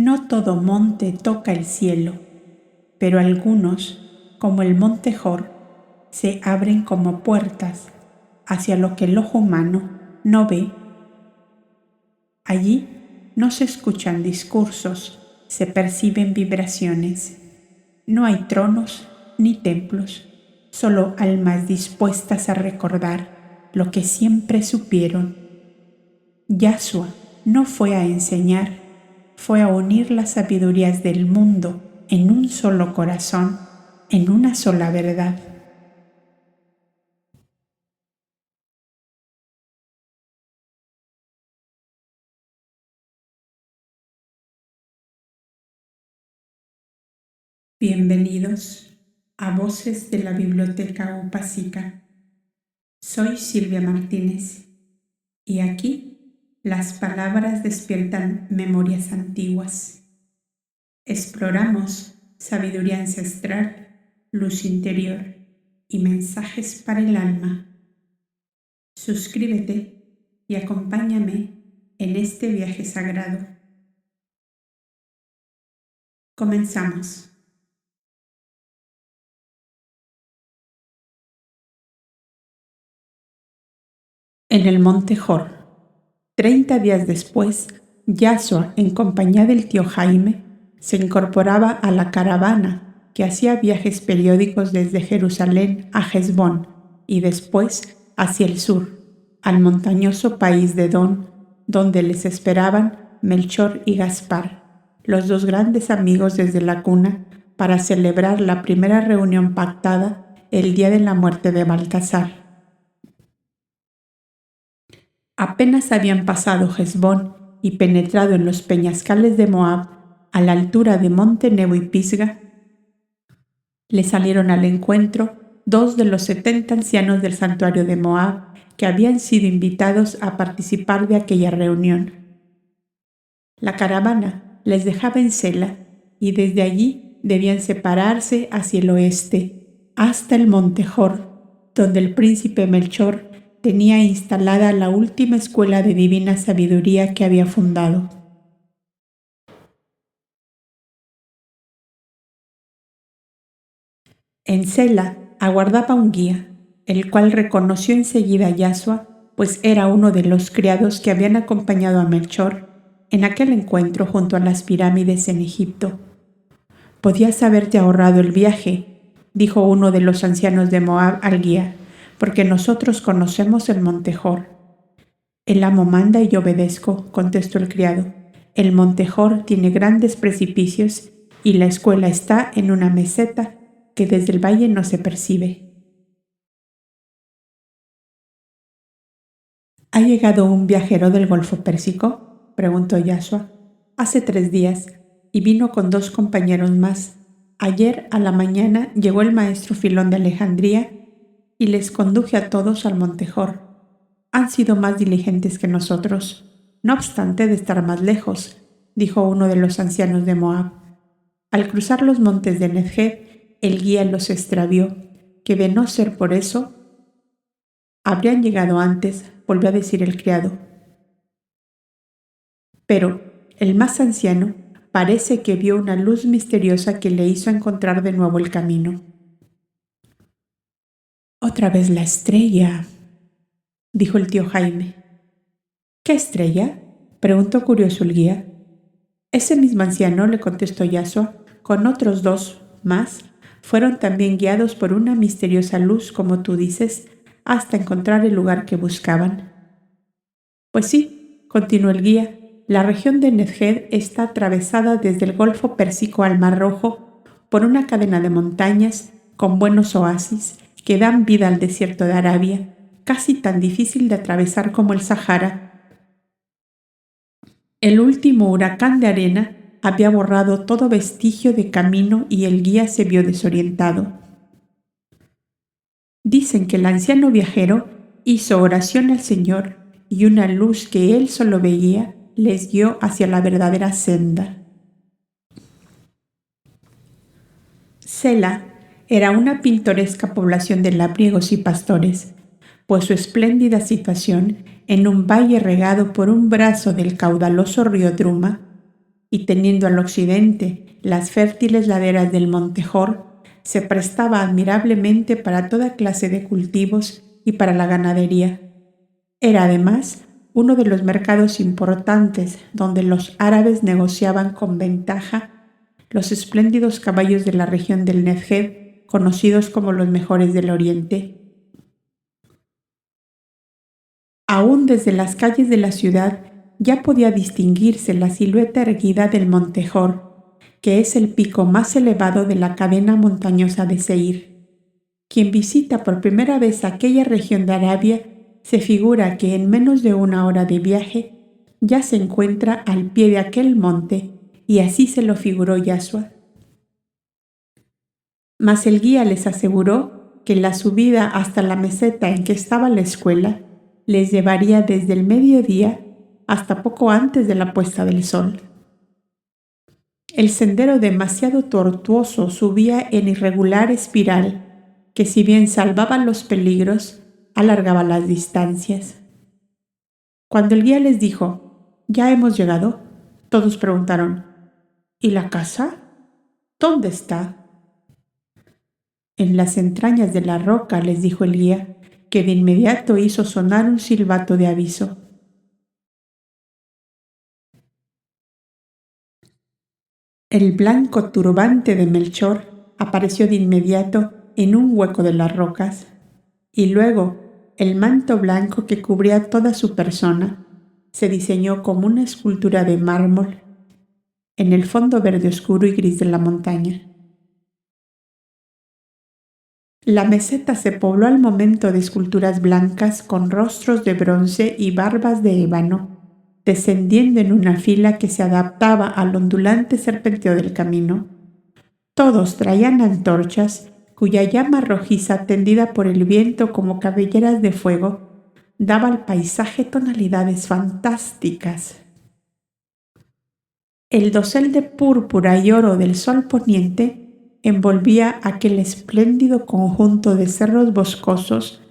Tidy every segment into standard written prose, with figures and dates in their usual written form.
No todo monte toca el cielo, pero algunos, como el monte Hor, se abren como puertas hacia lo que el ojo humano no ve. Allí no se escuchan discursos, se perciben vibraciones. No hay tronos ni templos, solo almas dispuestas a recordar lo que siempre supieron. Yahshua no fue a enseñar, fue a unir las sabidurías del mundo en un solo corazón, en una sola verdad. Bienvenidos a Voces de la Biblioteca Upasika. Soy Silvia Martínez y aquí las palabras despiertan memorias antiguas. Exploramos sabiduría ancestral, luz interior y mensajes para el alma. Suscríbete y acompáñame en este viaje sagrado. Comenzamos. En el monte Hor, 30 días después, Yahshua, en compañía del tío Jaime, se incorporaba a la caravana que hacía viajes periódicos desde Jerusalén a Hezbón y después hacia el sur, al montañoso país de Edom, donde les esperaban Melchor y Gaspar, los dos grandes amigos desde la cuna, para celebrar la primera reunión pactada el día de la muerte de Baltasar. Apenas habían pasado Hezbón y penetrado en los peñascales de Moab, a la altura de Monte Nebo y Pisga, le salieron al encuentro 2 de los 70 ancianos del santuario de Moab que habían sido invitados a participar de aquella reunión. La caravana les dejaba en Sela y desde allí debían separarse hacia el oeste, hasta el monte Hor, donde el príncipe Melchor tenía instalada la última escuela de divina sabiduría que había fundado. En Sela aguardaba un guía, el cual reconoció enseguida a Yahshua, pues era uno de los criados que habían acompañado a Melchor en aquel encuentro junto a las pirámides en Egipto. «Podías haberte ahorrado el viaje», dijo uno de los ancianos de Moab al guía, «porque nosotros conocemos el monte Hor». «El amo manda y yo obedezco», contestó el criado. «El monte Hor tiene grandes precipicios y la escuela está en una meseta que desde el valle no se percibe». «¿Ha llegado un viajero del Golfo Pérsico?», preguntó Yahshua. «Hace 3 días, y vino con 2 compañeros más. Ayer a la mañana llegó el maestro Filón de Alejandría y les conduje a todos al monte Hor. Han sido más diligentes que nosotros, no obstante de estar más lejos», dijo uno de los ancianos de Moab. «Al cruzar los montes de Nedged, el guía los extravió, que de no ser por eso, habrían llegado antes», volvió a decir el criado. Pero el más anciano parece que vio una luz misteriosa que le hizo encontrar de nuevo el camino. «Otra vez la estrella», dijo el tío Jaime. «¿Qué estrella?», preguntó curioso el guía. «Ese mismo anciano», le contestó Yahshua, «con otros 2 más, fueron también guiados por una misteriosa luz, como tú dices, hasta encontrar el lugar que buscaban». «Pues sí», continuó el guía, «la región de Nedged está atravesada desde el Golfo Pérsico al Mar Rojo por una cadena de montañas con buenos oasis que dan vida al desierto de Arabia, casi tan difícil de atravesar como el Sahara. El último huracán de arena había borrado todo vestigio de camino y el guía se vio desorientado. Dicen que el anciano viajero hizo oración al Señor y una luz que él solo veía les guió hacia la verdadera senda». Sela era una pintoresca población de labriegos y pastores, pues su espléndida situación en un valle regado por un brazo del caudaloso río Druma y teniendo al occidente las fértiles laderas del Monte Hor, se prestaba admirablemente para toda clase de cultivos y para la ganadería. Era además uno de los mercados importantes donde los árabes negociaban con ventaja los espléndidos caballos de la región del Negev, conocidos como los mejores del Oriente. Aún desde las calles de la ciudad ya podía distinguirse la silueta erguida del Monte Hor, que es el pico más elevado de la cadena montañosa de Seir. Quien visita por primera vez aquella región de Arabia se figura que en menos de una hora de viaje ya se encuentra al pie de aquel monte, y así se lo figuró Yashua. Mas el guía les aseguró que la subida hasta la meseta en que estaba la escuela les llevaría desde el mediodía hasta poco antes de la puesta del sol. El sendero, demasiado tortuoso, subía en irregular espiral que, si bien salvaba los peligros, alargaba las distancias. Cuando el guía les dijo: «¿Ya hemos llegado?», todos preguntaron: «¿Y la casa? ¿Dónde está?». «En las entrañas de la roca», les dijo el guía, que de inmediato hizo sonar un silbato de aviso. El blanco turbante de Melchor apareció de inmediato en un hueco de las rocas, y luego el manto blanco que cubría toda su persona se diseñó como una escultura de mármol en el fondo verde oscuro y gris de la montaña. La meseta se pobló al momento de esculturas blancas con rostros de bronce y barbas de ébano, descendiendo en una fila que se adaptaba al ondulante serpenteo del camino. Todos traían antorchas cuya llama rojiza, tendida por el viento como cabelleras de fuego, daba al paisaje tonalidades fantásticas. El dosel de púrpura y oro del sol poniente envolvía aquel espléndido conjunto de cerros boscosos,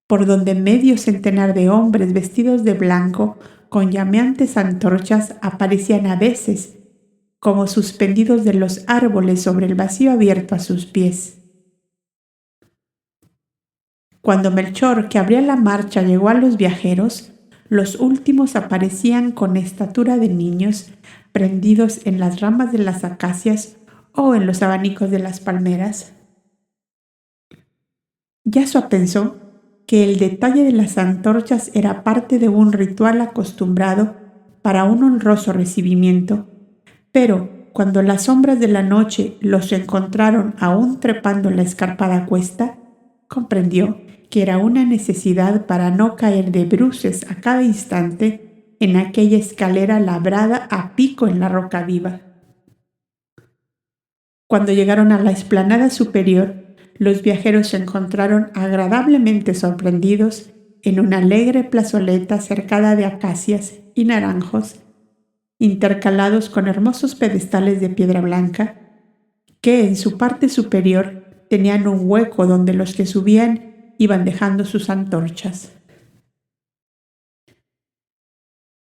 por donde medio centenar de hombres vestidos de blanco con llameantes antorchas aparecían a veces, como suspendidos de los árboles sobre el vacío abierto a sus pies. Cuando Melchor, que abría la marcha, llegó a los viajeros, los últimos aparecían con estatura de niños, prendidos en las ramas de las acacias o en los abanicos de las palmeras. Yashua pensó que el detalle de las antorchas era parte de un ritual acostumbrado para un honroso recibimiento, pero cuando las sombras de la noche los encontraron aún trepando la escarpada cuesta, comprendió que era una necesidad para no caer de bruces a cada instante en aquella escalera labrada a pico en la roca viva. Cuando llegaron a la explanada superior, los viajeros se encontraron agradablemente sorprendidos en una alegre plazoleta cercada de acacias y naranjos, intercalados con hermosos pedestales de piedra blanca, que en su parte superior tenían un hueco donde los que subían iban dejando sus antorchas.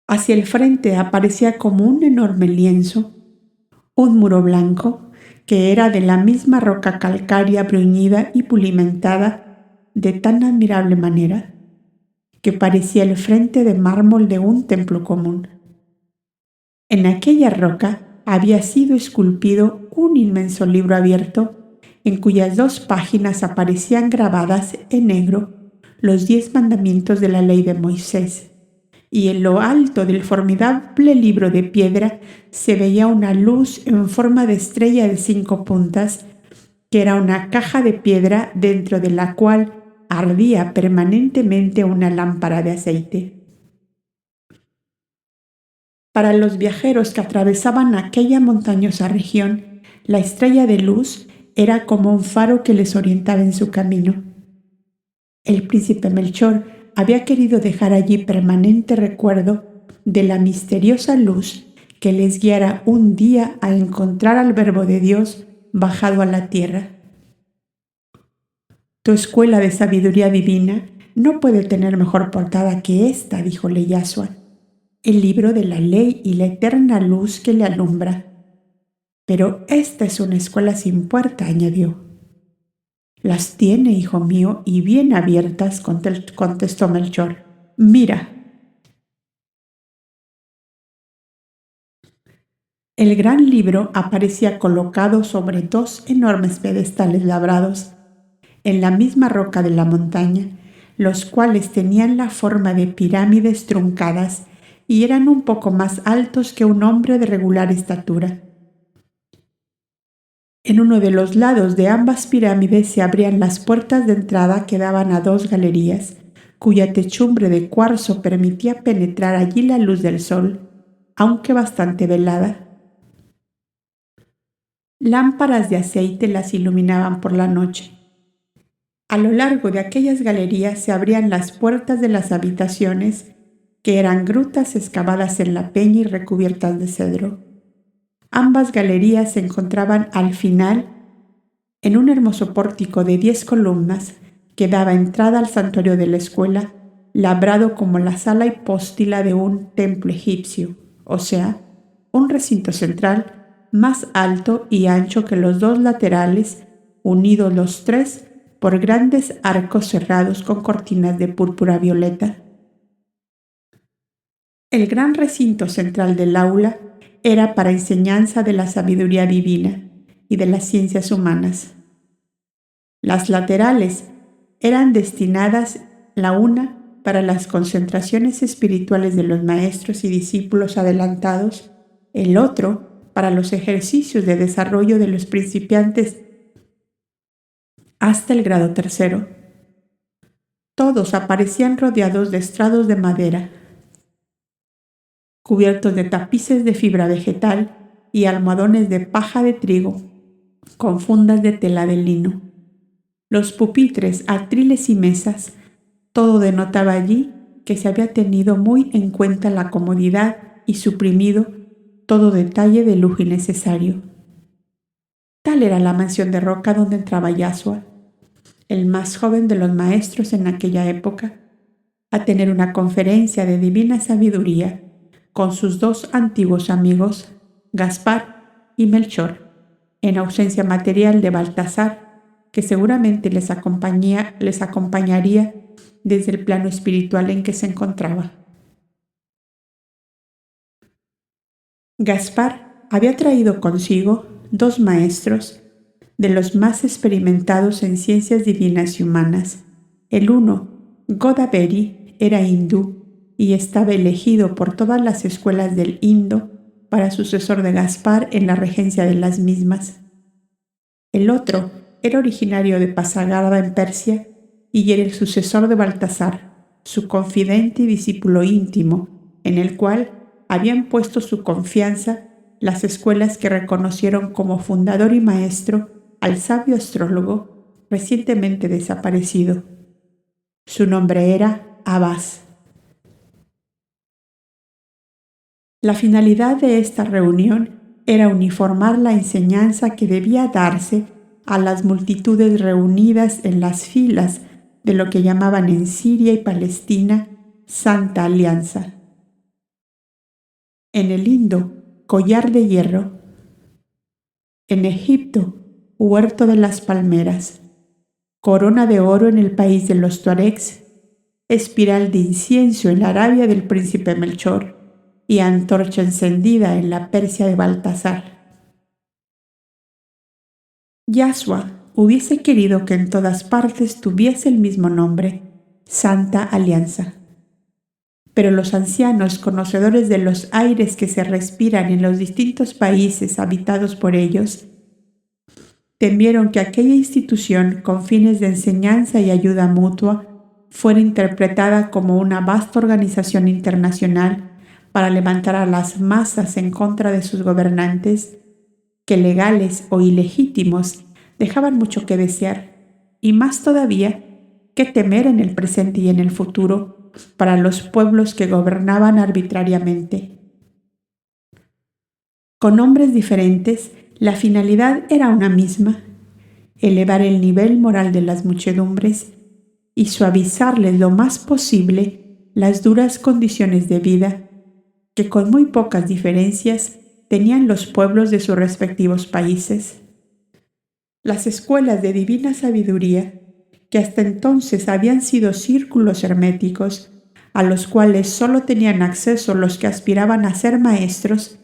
Hacia el frente aparecía como un enorme lienzo, un muro blanco, que era de la misma roca calcárea bruñida y pulimentada de tan admirable manera que parecía el frente de mármol de un templo común. En aquella roca había sido esculpido un inmenso libro abierto en cuyas 2 páginas aparecían grabadas en negro los 10 mandamientos de la ley de Moisés, y en lo alto del formidable libro de piedra se veía una luz en forma de estrella de 5 puntas, que era una caja de piedra dentro de la cual ardía permanentemente una lámpara de aceite. Para los viajeros que atravesaban aquella montañosa región, la estrella de luz era como un faro que les orientaba en su camino. El príncipe Melchor había querido dejar allí permanente recuerdo de la misteriosa luz que les guiara un día a encontrar al Verbo de Dios bajado a la tierra. Tu escuela de sabiduría divina no puede tener mejor portada que esta, díjole Yashua. el libro de la ley y la eterna luz que le alumbra. Pero esta es una escuela sin puerta, añadió. Las tiene, hijo mío, y bien abiertas, contestó Melchor. Mira. El gran libro aparecía colocado sobre dos enormes pedestales labrados en la misma roca de la montaña, los cuales tenían la forma de pirámides truncadas y eran un poco más altos que un hombre de regular estatura. En uno de los lados de ambas pirámides se abrían las puertas de entrada que daban a dos galerías, cuya techumbre de cuarzo permitía penetrar allí la luz del sol, aunque bastante velada. Lámparas de aceite las iluminaban por la noche. A lo largo de aquellas galerías se abrían las puertas de las habitaciones, que eran grutas excavadas en la peña y recubiertas de cedro. Ambas galerías se encontraban al final en un hermoso pórtico de 10 columnas que daba entrada al santuario de la escuela, labrado como la sala hipóstila de un templo egipcio, o sea, un recinto central más alto y ancho que los dos laterales, unidos los tres por grandes arcos cerrados con cortinas de púrpura violeta. El gran recinto central del aula era para enseñanza de la sabiduría divina y de las ciencias humanas. Las laterales eran destinadas la una para las concentraciones espirituales de los maestros y discípulos adelantados, el otro para los ejercicios de desarrollo de los principiantes hasta el grado tercero. Todos aparecían rodeados de estrados de madera, cubiertos de tapices de fibra vegetal y almohadones de paja de trigo, con fundas de tela de lino. Los pupitres, atriles y mesas, todo denotaba allí que se había tenido muy en cuenta la comodidad y suprimido todo detalle de lujo innecesario. Tal era la mansión de roca donde entraba Yashua, el más joven de los maestros en aquella época, a tener una conferencia de divina sabiduría con sus dos antiguos amigos, Gaspar y Melchor, en ausencia material de Baltasar, que seguramente les acompañaría desde el plano espiritual en que se encontraba. Gaspar había traído consigo dos maestros de los más experimentados en ciencias divinas y humanas. El uno, Godavari, era hindú y estaba elegido por todas las escuelas del Indo para sucesor de Gaspar en la regencia de las mismas. El otro era originario de Pasagarda en Persia y era el sucesor de Baltasar, su confidente y discípulo íntimo, en el cual habían puesto su confianza las escuelas que reconocieron como fundador y maestro al sabio astrólogo recientemente desaparecido. Su nombre era Abbas. La finalidad de esta reunión era uniformar la enseñanza que debía darse a las multitudes reunidas en las filas de lo que llamaban en Siria y Palestina Santa Alianza. En el Indo, collar de hierro. En Egipto, huerto de las palmeras. Corona de oro en el país de los tuaregs. Espiral de incienso en la Arabia del príncipe Melchor y antorcha encendida en la Persia de Baltasar. Yashua hubiese querido que en todas partes tuviese el mismo nombre, Santa Alianza. Pero los ancianos, conocedores de los aires que se respiran en los distintos países habitados por ellos, temieron que aquella institución, con fines de enseñanza y ayuda mutua, fuera interpretada como una vasta organización internacional para levantar a las masas en contra de sus gobernantes, que legales o ilegítimos dejaban mucho que desear, y más todavía que temer en el presente y en el futuro, para los pueblos que gobernaban arbitrariamente. Con nombres diferentes, la finalidad era una misma: elevar el nivel moral de las muchedumbres y suavizarles lo más posible las duras condiciones de vida que con muy pocas diferencias tenían los pueblos de sus respectivos países. Las escuelas de divina sabiduría, que hasta entonces habían sido círculos herméticos, a los cuales solo tenían acceso los que aspiraban a ser maestros,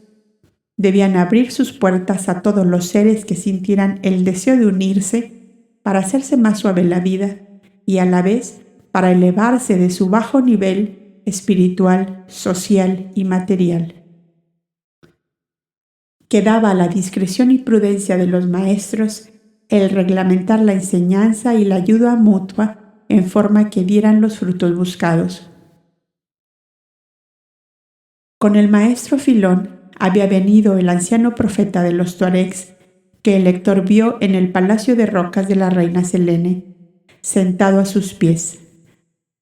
debían abrir sus puertas a todos los seres que sintieran el deseo de unirse para hacerse más suave la vida y a la vez para elevarse de su bajo nivel espiritual, social y material. Quedaba a la discreción y prudencia de los maestros el reglamentar la enseñanza y la ayuda mutua en forma que dieran los frutos buscados. Con el maestro Filón había venido el anciano profeta de los tuaregs que el lector vio en el palacio de rocas de la reina Selene, sentado a sus pies.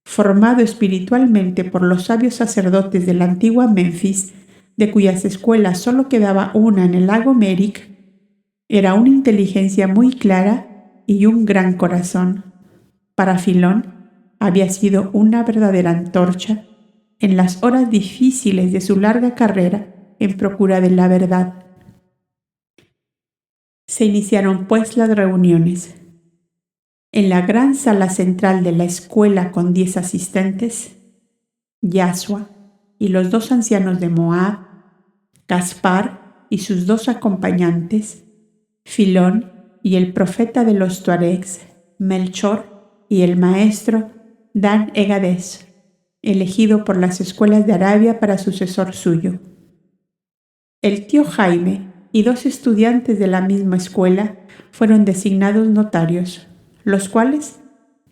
Formado espiritualmente por los sabios sacerdotes de la antigua Menfis, de cuyas escuelas solo quedaba una en el lago Merik, era una inteligencia muy clara y un gran corazón. Para Filón había sido una verdadera antorcha en las horas difíciles de su larga carrera en procura de la verdad. Se iniciaron pues las reuniones. En la gran sala central de la escuela con 10 asistentes, Yasua y los 2 ancianos de Moab, Gaspar y sus 2 acompañantes, Filón y el profeta de los tuaregs, Melchor y el maestro Dan Egades, elegido por las escuelas de Arabia para sucesor suyo. El tío Jaime y 2 estudiantes de la misma escuela fueron designados notarios, los cuales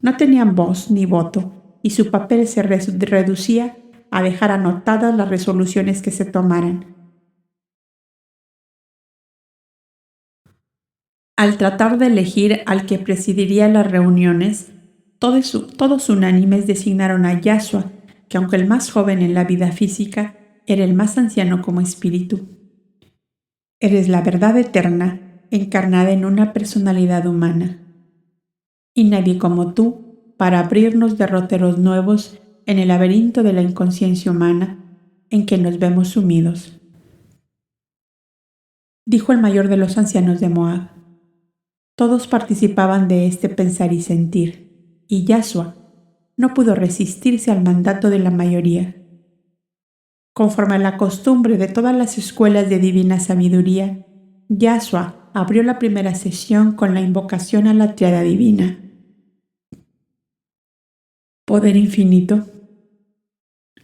no tenían voz ni voto y su papel se reducía a dejar anotadas las resoluciones que se tomaran. Al tratar de elegir al que presidiría las reuniones, todos unánimes designaron a Yasua, que aunque el más joven en la vida física, era el más anciano como espíritu. Eres la verdad eterna, encarnada en una personalidad humana. Y nadie como tú para abrirnos derroteros nuevos en el laberinto de la inconsciencia humana en que nos vemos sumidos. Dijo el mayor de los ancianos de Moab. Todos participaban de este pensar y sentir, y Yasua no pudo resistirse al mandato de la mayoría. Conforme a la costumbre de todas las escuelas de divina sabiduría, Yasua abrió la primera sesión con la invocación a la triada divina. Poder infinito,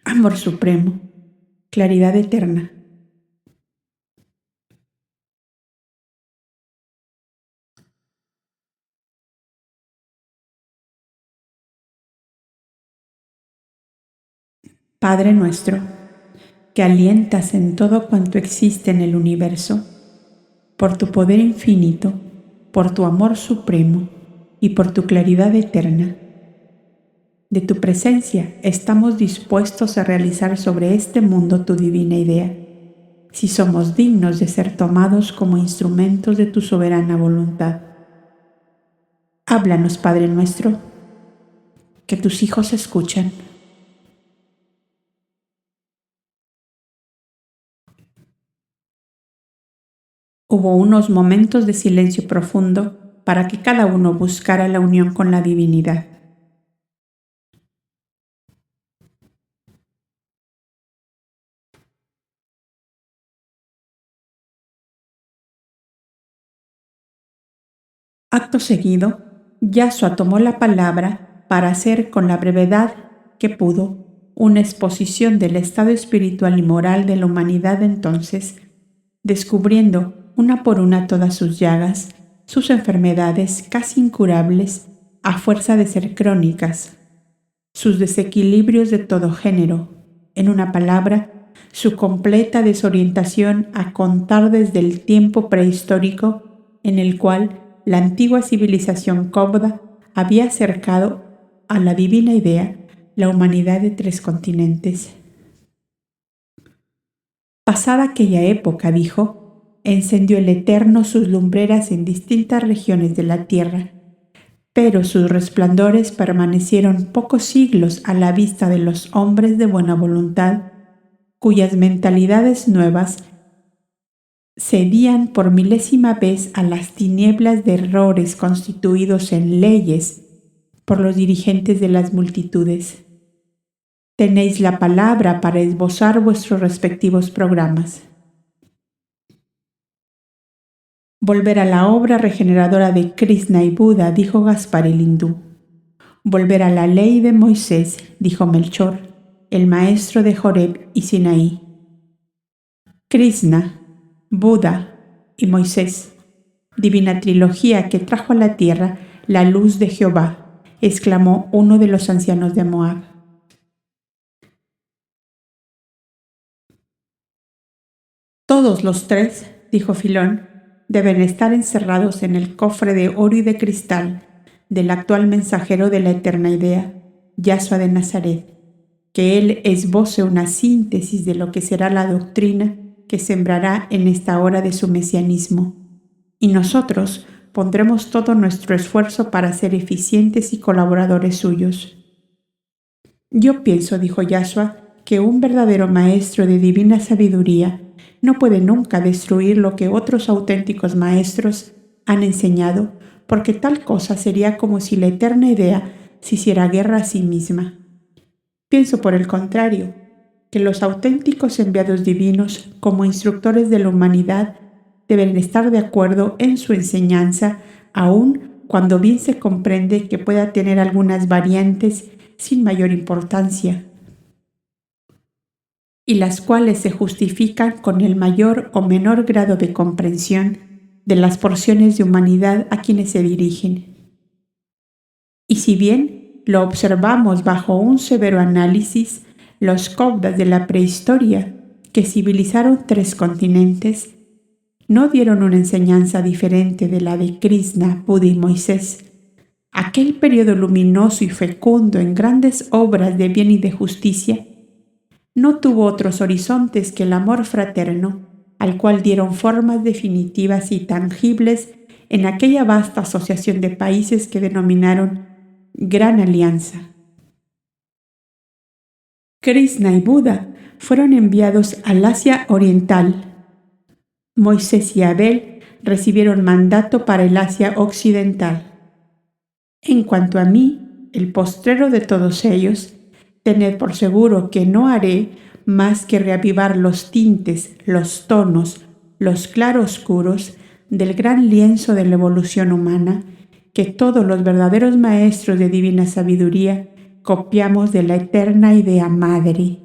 amor supremo, claridad eterna. Padre nuestro, que alientas en todo cuanto existe en el universo, por tu poder infinito, por tu amor supremo y por tu claridad eterna. De tu presencia estamos dispuestos a realizar sobre este mundo tu divina idea, si somos dignos de ser tomados como instrumentos de tu soberana voluntad. Háblanos, Padre nuestro, que tus hijos escuchan. Hubo unos momentos de silencio profundo para que cada uno buscara la unión con la divinidad. Acto seguido, Yasua tomó la palabra para hacer con la brevedad que pudo una exposición del estado espiritual y moral de la humanidad entonces, descubriendo una por una todas sus llagas, sus enfermedades casi incurables a fuerza de ser crónicas, sus desequilibrios de todo género, en una palabra, su completa desorientación a contar desde el tiempo prehistórico en el cual la antigua civilización cómoda había acercado a la divina idea la humanidad de 3 continentes. Pasada aquella época, dijo, encendió el Eterno sus lumbreras en distintas regiones de la tierra, pero sus resplandores permanecieron pocos siglos a la vista de los hombres de buena voluntad, cuyas mentalidades nuevas cedían por milésima vez a las tinieblas de errores constituidos en leyes por los dirigentes de las multitudes. Tenéis la palabra para esbozar vuestros respectivos programas. Volver a la obra regeneradora de Krishna y Buda, dijo Gaspar el hindú. Volver a la ley de Moisés, dijo Melchor, el maestro de Horeb y Sinaí. Krishna, Buda y Moisés, divina trilogía que trajo a la tierra la luz de Jehová, exclamó uno de los ancianos de Moab. Todos los tres, dijo Filón, deben estar encerrados en el cofre de oro y de cristal del actual mensajero de la eterna idea, Yahshua de Nazaret, que él esboce una síntesis de lo que será la doctrina que sembrará en esta hora de su mesianismo, y nosotros pondremos todo nuestro esfuerzo para ser eficientes y colaboradores suyos. Yo pienso, dijo Yahshua, que un verdadero maestro de divina sabiduría no puede nunca destruir lo que otros auténticos maestros han enseñado, porque tal cosa sería como si la eterna idea se hiciera guerra a sí misma. Pienso, por el contrario, que los auténticos enviados divinos, como instructores de la humanidad, deben estar de acuerdo en su enseñanza, aun cuando bien se comprende que pueda tener algunas variantes sin mayor importancia, y las cuales se justifican con el mayor o menor grado de comprensión de las porciones de humanidad a quienes se dirigen. Y si bien lo observamos bajo un severo análisis, los Kovdas de la prehistoria, que civilizaron 3 continentes, no dieron una enseñanza diferente de la de Krishna, Buda y Moisés. Aquel periodo luminoso y fecundo en grandes obras de bien y de justicia no tuvo otros horizontes que el amor fraterno, al cual dieron formas definitivas y tangibles en aquella vasta asociación de países que denominaron Gran Alianza. Krishna y Buda fueron enviados al Asia Oriental. Moisés y Abel recibieron mandato para el Asia Occidental. En cuanto a mí, el postrero de todos ellos, tened por seguro que no haré más que reavivar los tintes, los tonos, los claroscuros del gran lienzo de la evolución humana que todos los verdaderos maestros de divina sabiduría copiamos de la eterna idea madre.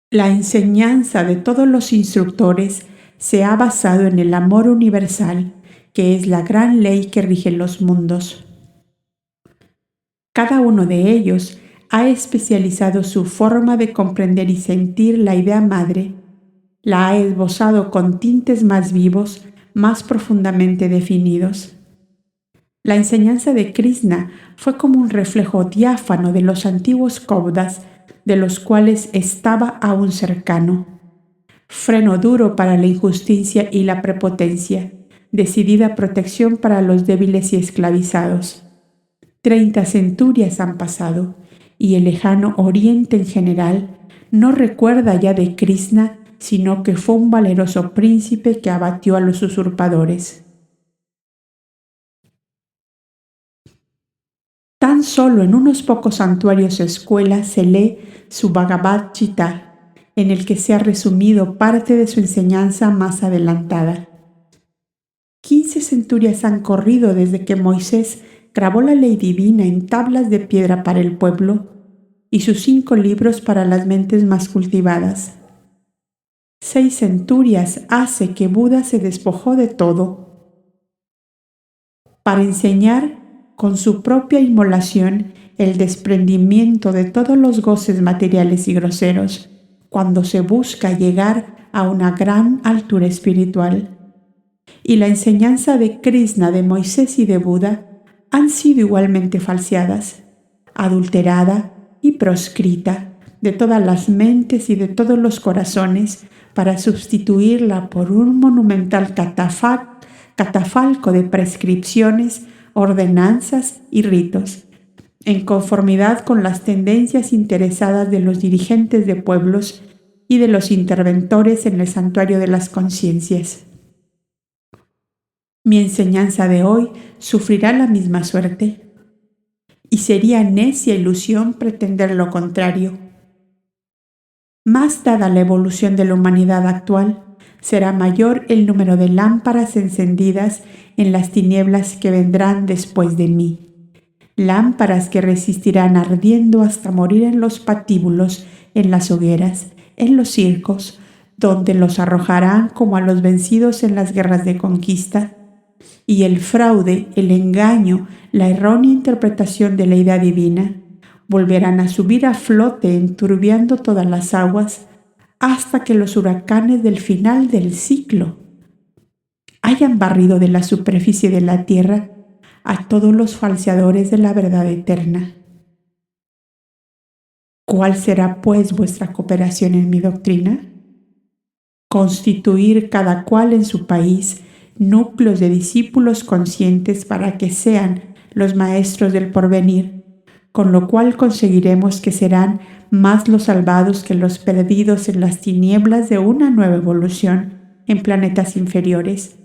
La enseñanza de todos los instructores se ha basado en el amor universal, que es la gran ley que rige los mundos. Cada uno de ellos ha especializado su forma de comprender y sentir la idea madre, la ha esbozado con tintes más vivos, más profundamente definidos. La enseñanza de Krishna fue como un reflejo diáfano de los antiguos Kovdas, de los cuales estaba aún cercano. Freno duro para la injusticia y la prepotencia, decidida protección para los débiles y esclavizados. 30 centurias han pasado, y el lejano Oriente en general no recuerda ya de Krishna, sino que fue un valeroso príncipe que abatió a los usurpadores. Tan solo en unos pocos santuarios o escuelas se lee su Bhagavad Gita, en el que se ha resumido parte de su enseñanza más adelantada. 15 centurias han corrido desde que Moisés grabó la ley divina en tablas de piedra para el pueblo y sus 5 libros para las mentes más cultivadas. 6 centurias hace que Buda se despojó de todo para enseñar con su propia inmolación el desprendimiento de todos los goces materiales y groseros cuando se busca llegar a una gran altura espiritual. Y la enseñanza de Krishna, de Moisés y de Buda han sido igualmente falseadas, adulterada y proscrita de todas las mentes y de todos los corazones para sustituirla por un monumental catafalco de prescripciones, ordenanzas y ritos, en conformidad con las tendencias interesadas de los dirigentes de pueblos y de los interventores en el santuario de las conciencias. Mi enseñanza de hoy sufrirá la misma suerte, y sería necia ilusión pretender lo contrario. Más dada la evolución de la humanidad actual, será mayor el número de lámparas encendidas en las tinieblas que vendrán después de mí. Lámparas que resistirán ardiendo hasta morir en los patíbulos, en las hogueras, en los circos, donde los arrojarán como a los vencidos en las guerras de conquista, y el fraude, el engaño, la errónea interpretación de la idea divina volverán a subir a flote enturbiando todas las aguas hasta que los huracanes del final del ciclo hayan barrido de la superficie de la tierra a todos los falseadores de la verdad eterna. ¿Cuál será, pues, vuestra cooperación en mi doctrina? Constituir cada cual en su país núcleos de discípulos conscientes para que sean los maestros del porvenir, con lo cual conseguiremos que serán más los salvados que los perdidos en las tinieblas de una nueva evolución en planetas inferiores,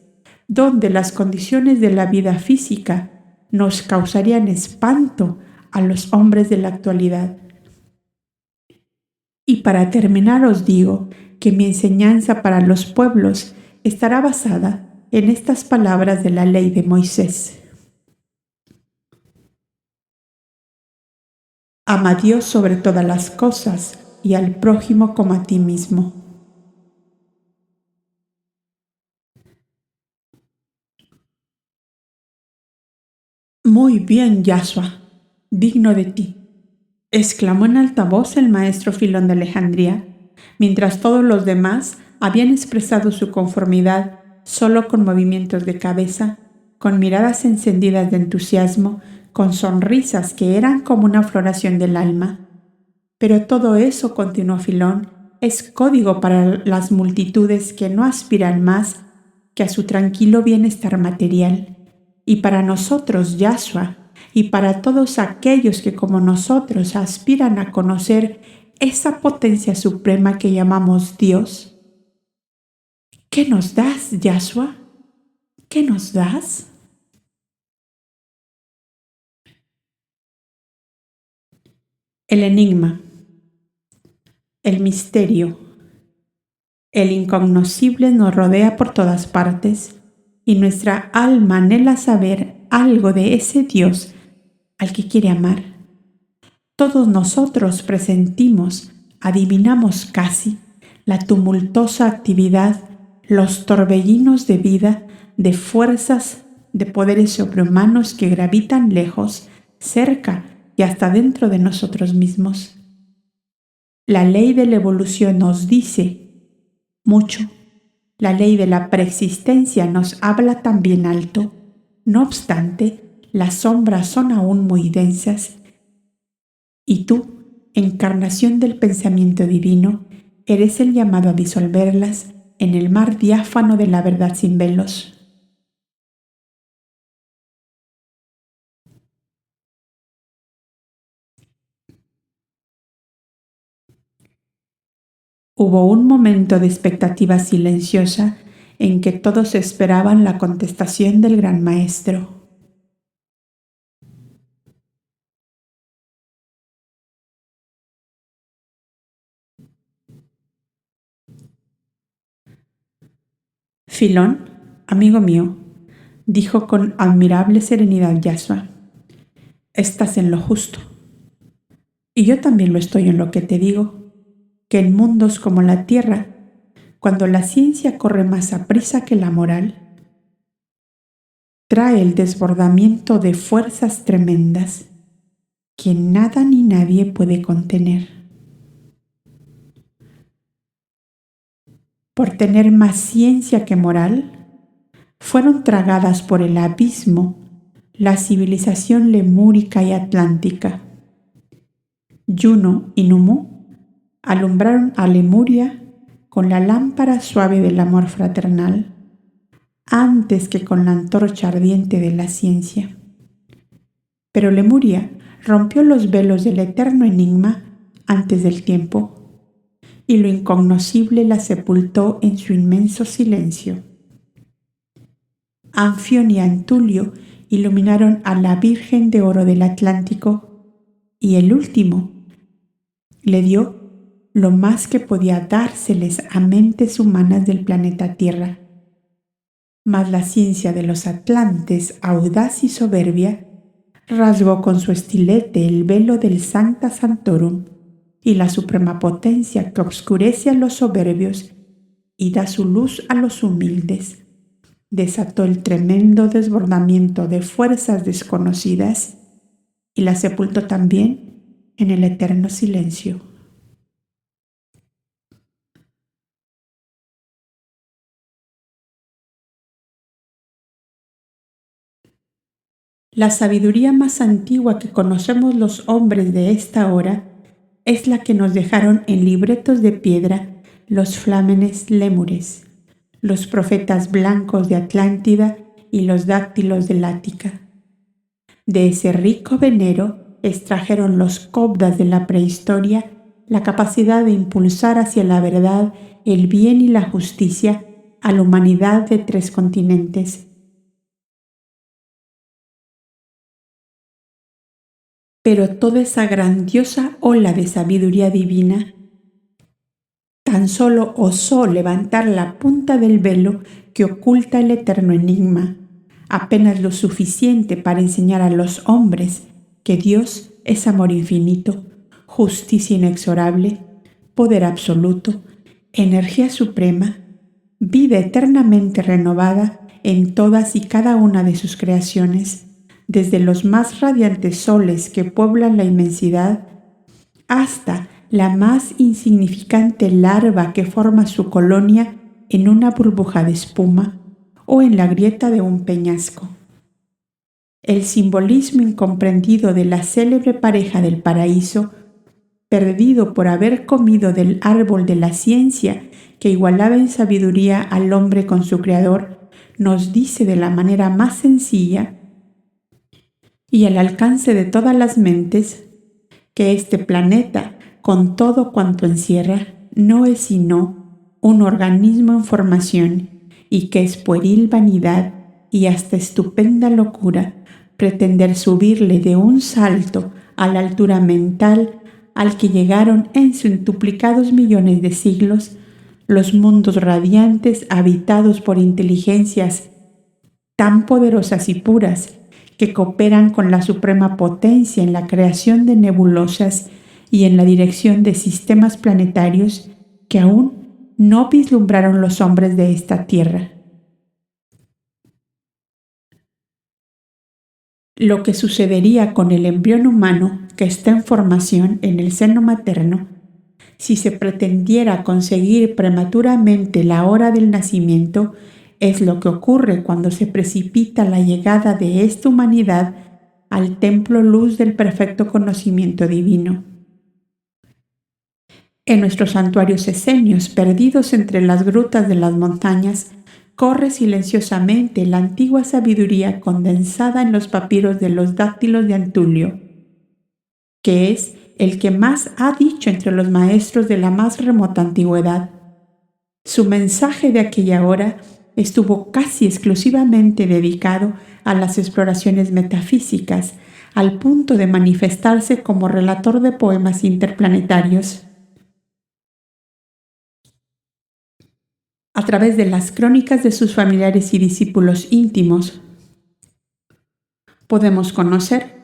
donde las condiciones de la vida física nos causarían espanto a los hombres de la actualidad. Y para terminar os digo que mi enseñanza para los pueblos estará basada en estas palabras de la ley de Moisés. Ama a Dios sobre todas las cosas y al prójimo como a ti mismo. Muy bien, Yahshua, digno de ti, exclamó en alta voz el maestro Filón de Alejandría, mientras todos los demás habían expresado su conformidad solo con movimientos de cabeza, con miradas encendidas de entusiasmo, con sonrisas que eran como una floración del alma. Pero todo eso, continuó Filón, es código para las multitudes que no aspiran más que a su tranquilo bienestar material. Y para nosotros, Yahshua, y para todos aquellos que como nosotros aspiran a conocer esa potencia suprema que llamamos Dios. ¿Qué nos das, Yahshua? ¿Qué nos das? El enigma, el misterio, el incognoscible nos rodea por todas partes y nuestra alma anhela saber algo de ese Dios al que quiere amar. Todos nosotros presentimos, adivinamos casi, la tumultuosa actividad, los torbellinos de vida, de fuerzas, de poderes sobrehumanos que gravitan lejos, cerca y hasta dentro de nosotros mismos. La ley de la evolución nos dice mucho. La ley de la preexistencia nos habla también alto. No obstante, las sombras son aún muy densas y tú, encarnación del pensamiento divino, eres el llamado a disolverlas en el mar diáfano de la verdad sin velos. Hubo un momento de expectativa silenciosa en que todos esperaban la contestación del gran maestro. Filón, amigo mío, dijo con admirable serenidad Yahshua, estás en lo justo. Y yo también lo estoy en lo que te digo, que en mundos como la Tierra, cuando la ciencia corre más aprisa que la moral, trae el desbordamiento de fuerzas tremendas que nada ni nadie puede contener. Por tener más ciencia que moral, fueron tragadas por el abismo la civilización lemúrica y atlántica. Juno y Numu alumbraron a Lemuria con la lámpara suave del amor fraternal, antes que con la antorcha ardiente de la ciencia. Pero Lemuria rompió los velos del eterno enigma antes del tiempo, y lo incognoscible la sepultó en su inmenso silencio. Anfión y Antulio iluminaron a la Virgen de Oro del Atlántico, y el último le dio lo más que podía dárseles a mentes humanas del planeta Tierra. Mas la ciencia de los atlantes, audaz y soberbia, rasgó con su estilete el velo del Sancta Sanctorum, y la suprema potencia que obscurece a los soberbios y da su luz a los humildes, desató el tremendo desbordamiento de fuerzas desconocidas y la sepultó también en el eterno silencio. La sabiduría más antigua que conocemos los hombres de esta hora es la que nos dejaron en libretos de piedra los flámenes lémures, los profetas blancos de Atlántida y los dáctilos del Ática. De ese rico venero extrajeron los cobdas de la prehistoria la capacidad de impulsar hacia la verdad, el bien y la justicia a la humanidad de 3 continentes. Pero toda esa grandiosa ola de sabiduría divina tan solo osó levantar la punta del velo que oculta el eterno enigma, apenas lo suficiente para enseñar a los hombres que Dios es amor infinito, justicia inexorable, poder absoluto, energía suprema, vida eternamente renovada en todas y cada una de sus creaciones, desde los más radiantes soles que pueblan la inmensidad hasta la más insignificante larva que forma su colonia en una burbuja de espuma o en la grieta de un peñasco. El simbolismo incomprendido de la célebre pareja del paraíso, perdido por haber comido del árbol de la ciencia que igualaba en sabiduría al hombre con su creador, nos dice de la manera más sencilla y al alcance de todas las mentes que este planeta, con todo cuanto encierra, no es sino un organismo en formación y que es pueril vanidad y hasta estupenda locura pretender subirle de un salto a la altura mental al que llegaron en centuplicados millones de siglos los mundos radiantes habitados por inteligencias tan poderosas y puras que cooperan con la suprema potencia en la creación de nebulosas y en la dirección de sistemas planetarios que aún no vislumbraron los hombres de esta tierra. Lo que sucedería con el embrión humano que está en formación en el seno materno, si se pretendiera conseguir prematuramente la hora del nacimiento, es lo que ocurre cuando se precipita la llegada de esta humanidad al templo luz del perfecto conocimiento divino. En nuestros santuarios esenios, perdidos entre las grutas de las montañas, corre silenciosamente la antigua sabiduría condensada en los papiros de los dáctilos de Antulio, que es el que más ha dicho entre los maestros de la más remota antigüedad. Su mensaje de aquella hora estuvo casi exclusivamente dedicado a las exploraciones metafísicas, al punto de manifestarse como relator de poemas interplanetarios. A través de las crónicas de sus familiares y discípulos íntimos, podemos conocer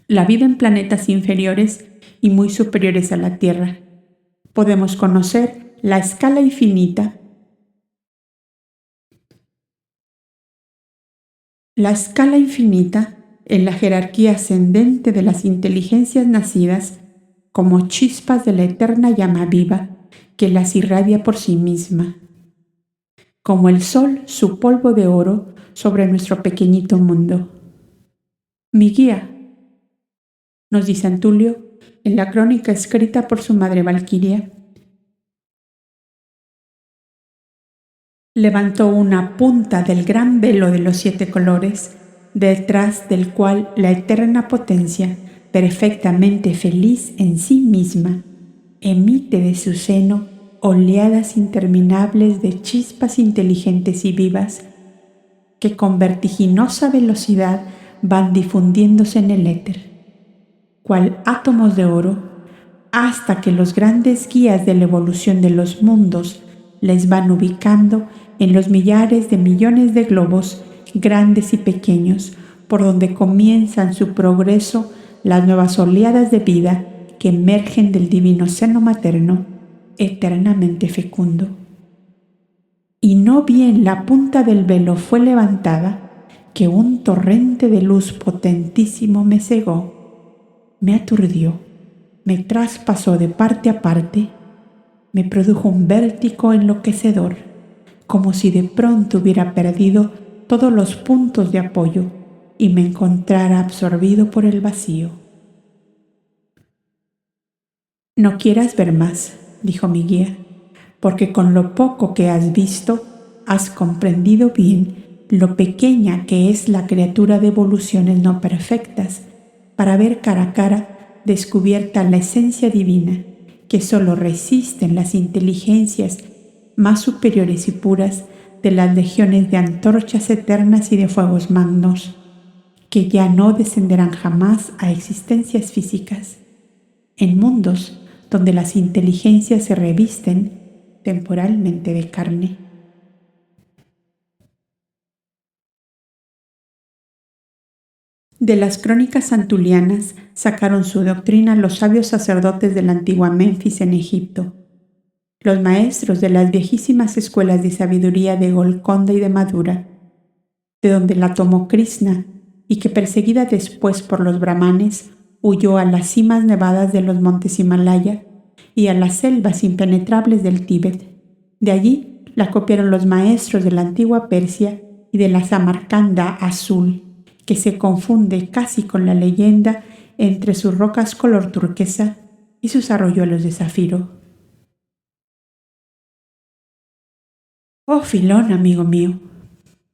la vida en planetas inferiores y muy superiores a la Tierra. Podemos conocer la escala infinita en la jerarquía ascendente de las inteligencias nacidas como chispas de la eterna llama viva que las irradia por sí misma, como el sol su polvo de oro sobre nuestro pequeñito mundo. Mi guía, nos dice Antulio en la crónica escrita por su madre Valquiria, levantó una punta del gran velo de los 7 colores, detrás del cual la eterna potencia perfectamente feliz en sí misma, emite de su seno oleadas interminables de chispas inteligentes y vivas que con vertiginosa velocidad van difundiéndose en el éter, cual átomos de oro, hasta que los grandes guías de la evolución de los mundos les van ubicando en los millares de millones de globos grandes y pequeños, por donde comienzan su progreso las nuevas oleadas de vida que emergen del divino seno materno, eternamente fecundo. Y no bien la punta del velo fue levantada, que un torrente de luz potentísimo me cegó, me aturdió, me traspasó de parte a parte, me produjo un vértigo enloquecedor, como si de pronto hubiera perdido todos los puntos de apoyo y me encontrara absorbido por el vacío. No quieras ver más, dijo mi guía, porque con lo poco que has visto, has comprendido bien lo pequeña que es la criatura de evoluciones no perfectas, para ver cara a cara descubierta la esencia divina, que solo resisten las inteligencias más superiores y puras de las legiones de antorchas eternas y de fuegos magnos, que ya no descenderán jamás a existencias físicas, en mundos donde las inteligencias se revisten temporalmente de carne. De las crónicas santulianas sacaron su doctrina los sabios sacerdotes de la antigua Menfis en Egipto, los maestros de las viejísimas escuelas de sabiduría de Golconda y de Madura, de donde la tomó Krishna y que perseguida después por los brahmanes huyó a las cimas nevadas de los montes Himalaya y a las selvas impenetrables del Tíbet. De allí la copiaron los maestros de la antigua Persia y de la Samarcanda azul, que se confunde casi con la leyenda entre sus rocas color turquesa y sus arroyuelos de zafiro. Oh, Filón, amigo mío,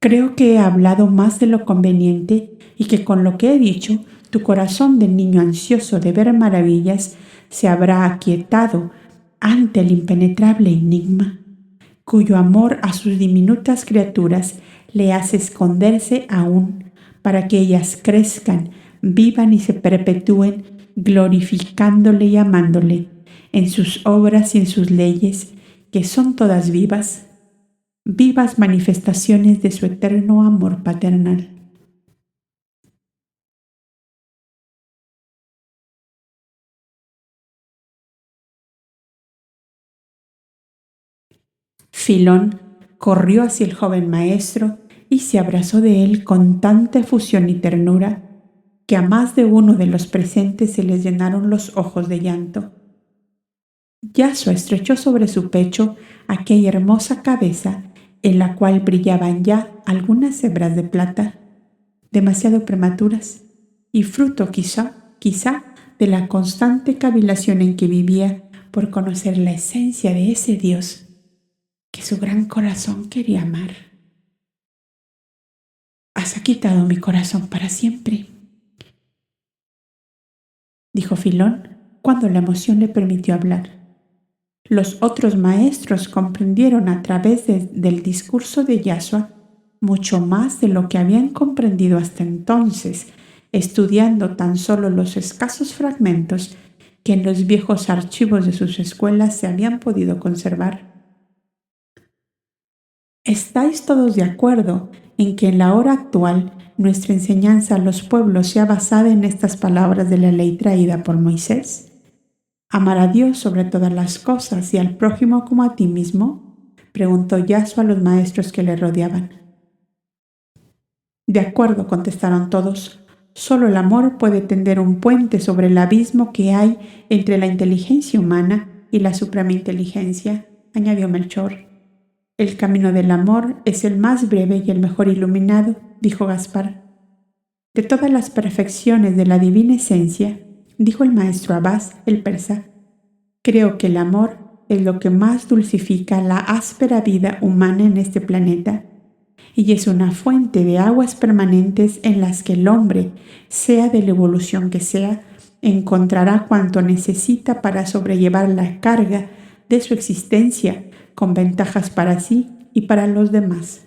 creo que he hablado más de lo conveniente y que con lo que he dicho, tu corazón de niño ansioso de ver maravillas se habrá aquietado ante el impenetrable enigma, cuyo amor a sus diminutas criaturas le hace esconderse aún para que ellas crezcan, vivan y se perpetúen, glorificándole y amándole en sus obras y en sus leyes, que son todas vivas, vivas manifestaciones de su eterno amor paternal. Filón corrió hacia el joven maestro y se abrazó de él con tanta efusión y ternura que a más de uno de los presentes se les llenaron los ojos de llanto. Yasua estrechó sobre su pecho aquella hermosa cabeza en la cual brillaban ya algunas hebras de plata, demasiado prematuras, y fruto quizá, de la constante cavilación en que vivía por conocer la esencia de ese Dios que su gran corazón quería amar. Has quitado mi corazón para siempre, dijo Filón cuando la emoción le permitió hablar. Los otros maestros comprendieron a través del discurso de Yasua mucho más de lo que habían comprendido hasta entonces, estudiando tan solo los escasos fragmentos que en los viejos archivos de sus escuelas se habían podido conservar. ¿Estáis todos de acuerdo en que en la hora actual nuestra enseñanza a los pueblos sea basada en estas palabras de la ley traída por Moisés? ¿Amar a Dios sobre todas las cosas y al prójimo como a ti mismo?, preguntó Yasua a los maestros que le rodeaban. De acuerdo, contestaron todos. Solo el amor puede tender un puente sobre el abismo que hay entre la inteligencia humana y la suprema inteligencia, añadió Melchor. El camino del amor es el más breve y el mejor iluminado, dijo Gaspar. De todas las perfecciones de la divina esencia, dijo el maestro Abbas, el persa, creo que el amor es lo que más dulcifica la áspera vida humana en este planeta y es una fuente de aguas permanentes en las que el hombre, sea de la evolución que sea, encontrará cuanto necesita para sobrellevar la carga de su existencia con ventajas para sí y para los demás.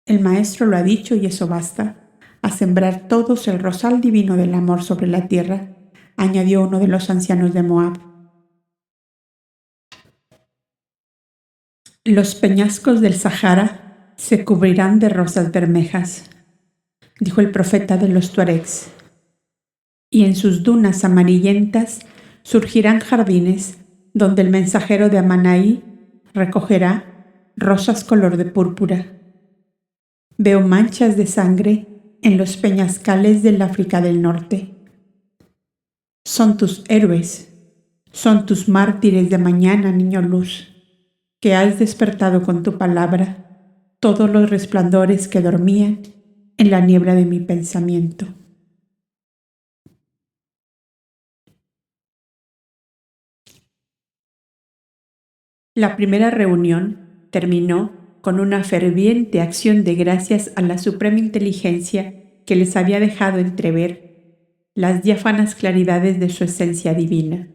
El Maestro lo ha dicho y eso basta, a sembrar todos el rosal divino del amor sobre la tierra, añadió uno de los ancianos de Moab. Los peñascos del Sahara se cubrirán de rosas bermejas, dijo el profeta de los tuaregs, y en sus dunas amarillentas surgirán jardines donde el mensajero de Amanaí recogerá rosas color de púrpura. Veo manchas de sangre en los peñascales del África del Norte. Son tus héroes, son tus mártires de mañana, niño luz, que has despertado con tu palabra todos los resplandores que dormían en la niebla de mi pensamiento. La primera reunión terminó con una ferviente acción de gracias a la suprema inteligencia que les había dejado entrever las diáfanas claridades de su esencia divina.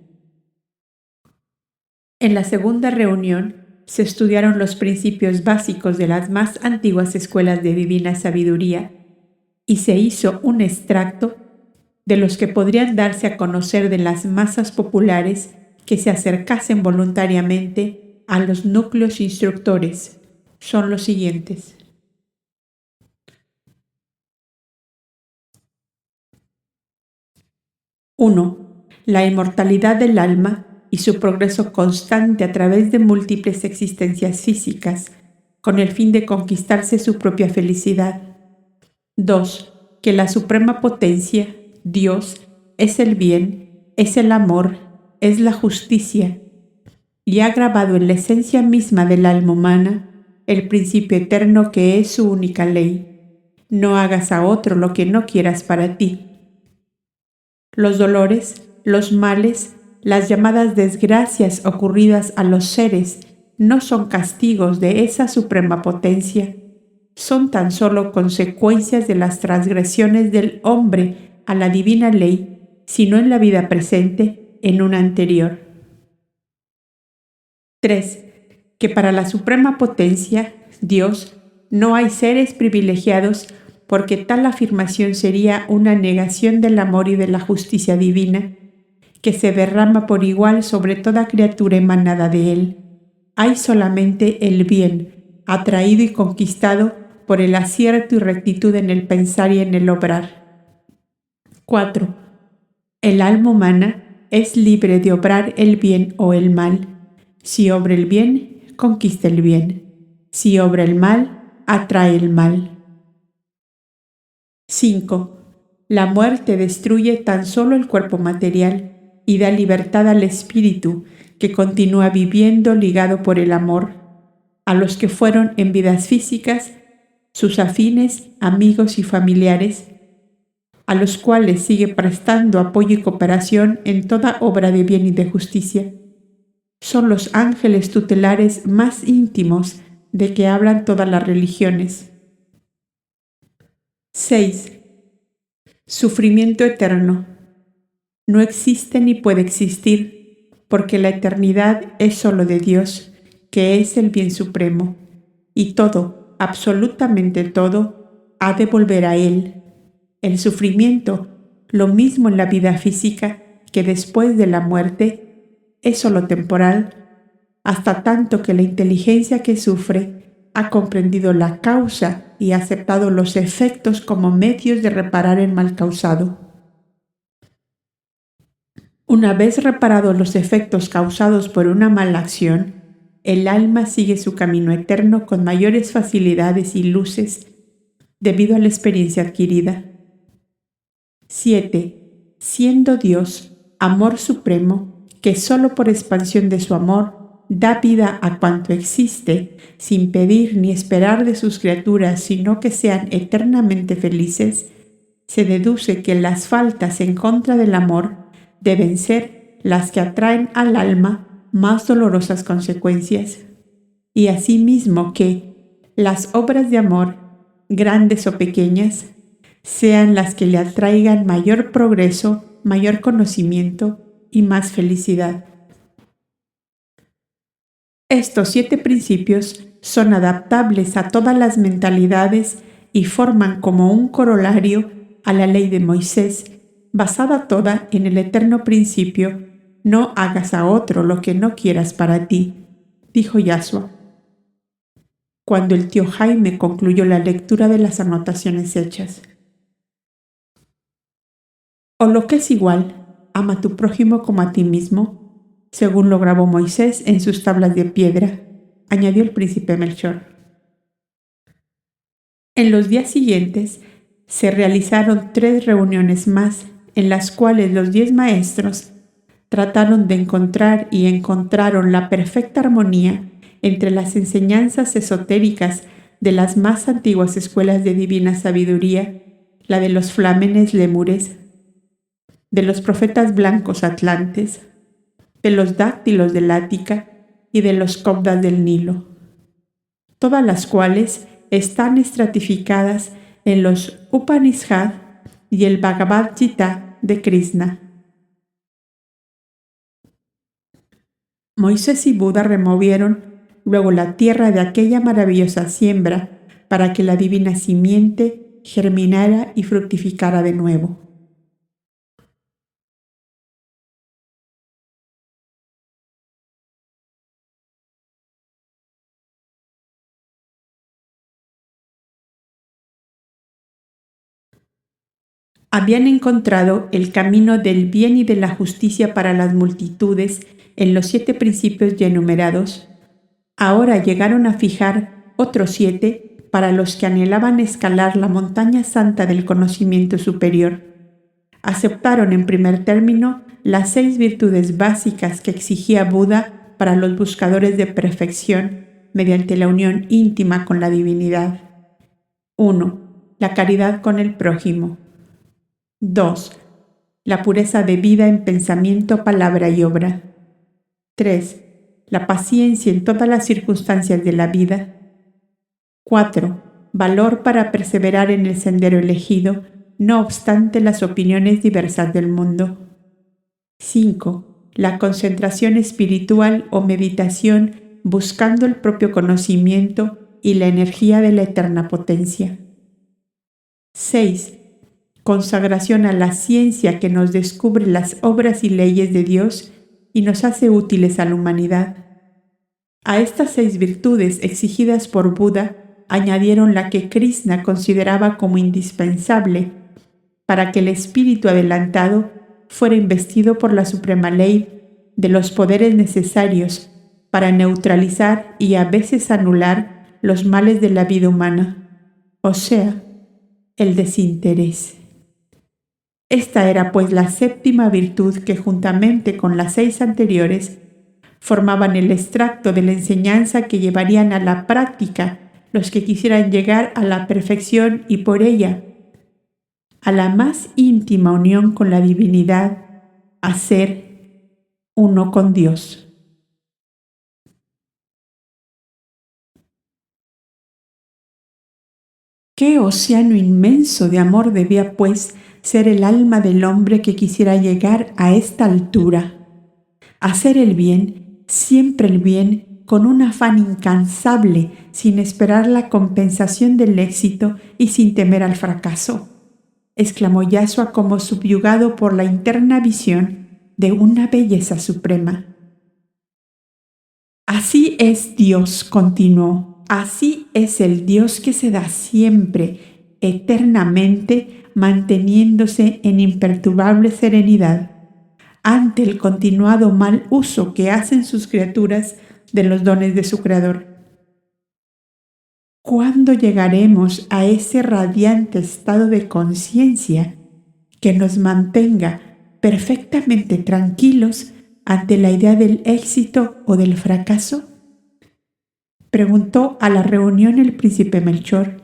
En la segunda reunión se estudiaron los principios básicos de las más antiguas escuelas de divina sabiduría y se hizo un extracto de los que podrían darse a conocer de las masas populares que se acercasen voluntariamente a los núcleos instructores. Son los siguientes. 1. La inmortalidad del alma y su progreso constante a través de múltiples existencias físicas, con el fin de conquistarse su propia felicidad. 2. Que la suprema potencia, Dios, es el bien, es el amor, es la justicia, y ha grabado en la esencia misma del alma humana el principio eterno que es su única ley. No hagas a otro lo que no quieras para ti. Los dolores, los males, las llamadas desgracias ocurridas a los seres no son castigos de esa suprema potencia, son tan solo consecuencias de las transgresiones del hombre a la divina ley, sino en la vida presente, en una anterior. 3. Que para la suprema potencia, Dios, no hay seres privilegiados porque tal afirmación sería una negación del amor y de la justicia divina, que se derrama por igual sobre toda criatura emanada de él. Hay solamente el bien, atraído y conquistado por el acierto y rectitud en el pensar y en el obrar. 4. El alma humana es libre de obrar el bien o el mal. Si obra el bien, conquista el bien. Si obra el mal, atrae el mal. 5. La muerte destruye tan solo el cuerpo material y da libertad al espíritu que continúa viviendo ligado por el amor, a los que fueron en vidas físicas sus afines, amigos y familiares, a los cuales sigue prestando apoyo y cooperación en toda obra de bien y de justicia. Son los ángeles tutelares más íntimos de que hablan todas las religiones. 6. Sufrimiento eterno. No existe ni puede existir, porque la eternidad es solo de Dios, que es el bien supremo, y todo, absolutamente todo, ha de volver a Él. El sufrimiento, lo mismo en la vida física que después de la muerte, es solo temporal, hasta tanto que la inteligencia que sufre ha comprendido la causa y ha aceptado los efectos como medios de reparar el mal causado. Una vez reparados los efectos causados por una mala acción, el alma sigue su camino eterno con mayores facilidades y luces debido a la experiencia adquirida. 7. Siendo Dios, amor supremo, que solo por expansión de su amor da vida a cuanto existe, sin pedir ni esperar de sus criaturas, sino que sean eternamente felices, se deduce que las faltas en contra del amor deben ser las que atraen al alma más dolorosas consecuencias, y asimismo que las obras de amor, grandes o pequeñas, sean las que le atraigan mayor progreso, mayor conocimiento y más felicidad. Estos 7 principios son adaptables a todas las mentalidades y forman como un corolario a la ley de Moisés, basada toda en el eterno principio: no hagas a otro lo que no quieras para ti, dijo Yashua. Cuando el tío Jaime concluyó la lectura de las anotaciones hechas. O lo que es igual, ama a tu prójimo como a ti mismo, según lo grabó Moisés en sus tablas de piedra, añadió el príncipe Melchor. En los días siguientes se realizaron 3 reuniones más, en las cuales los 10 maestros trataron de encontrar y encontraron la perfecta armonía entre las enseñanzas esotéricas de las más antiguas escuelas de divina sabiduría, la de los flamenes lemures, de los profetas blancos atlantes, de los dáctilos del Ática y de los cobdas del Nilo, todas las cuales están estratificadas en los Upanishad y el Bhagavad Gita de Krishna. Moisés y Buda removieron luego la tierra de aquella maravillosa siembra para que la divina simiente germinara y fructificara de nuevo. Habían encontrado el camino del bien y de la justicia para las multitudes en los 7 principios ya enumerados. Ahora llegaron a fijar otros 7 para los que anhelaban escalar la montaña santa del conocimiento superior. Aceptaron en primer término las 6 virtudes básicas que exigía Buda para los buscadores de perfección mediante la unión íntima con la divinidad. 1. La caridad con el prójimo. 2. La pureza de vida en pensamiento, palabra y obra. 3. La paciencia en todas las circunstancias de la vida. 4. Valor para perseverar en el sendero elegido, no obstante las opiniones diversas del mundo. 5. La concentración espiritual o meditación buscando el propio conocimiento y la energía de la eterna potencia. 6. Consagración a la ciencia que nos descubre las obras y leyes de Dios y nos hace útiles a la humanidad. A estas 6 virtudes exigidas por Buda añadieron la que Krishna consideraba como indispensable para que el espíritu adelantado fuera investido por la suprema ley de los poderes necesarios para neutralizar y a veces anular los males de la vida humana, o sea, el desinterés. Esta era pues la 7ª virtud que juntamente con las 6 anteriores formaban el extracto de la enseñanza que llevarían a la práctica los que quisieran llegar a la perfección y por ella a la más íntima unión con la divinidad, a ser uno con Dios. ¿Qué océano inmenso de amor debía, pues, ser el alma del hombre que quisiera llegar a esta altura? Hacer el bien, siempre el bien, con un afán incansable, sin esperar la compensación del éxito y sin temer al fracaso, exclamó Yashua como subyugado por la interna visión de una belleza suprema. Así es Dios, continuó, así es el Dios que se da siempre, eternamente, manteniéndose en imperturbable serenidad ante el continuado mal uso que hacen sus criaturas de los dones de su Creador. ¿Cuándo llegaremos a ese radiante estado de conciencia que nos mantenga perfectamente tranquilos ante la idea del éxito o del fracaso? Preguntó a la reunión el príncipe Melchor,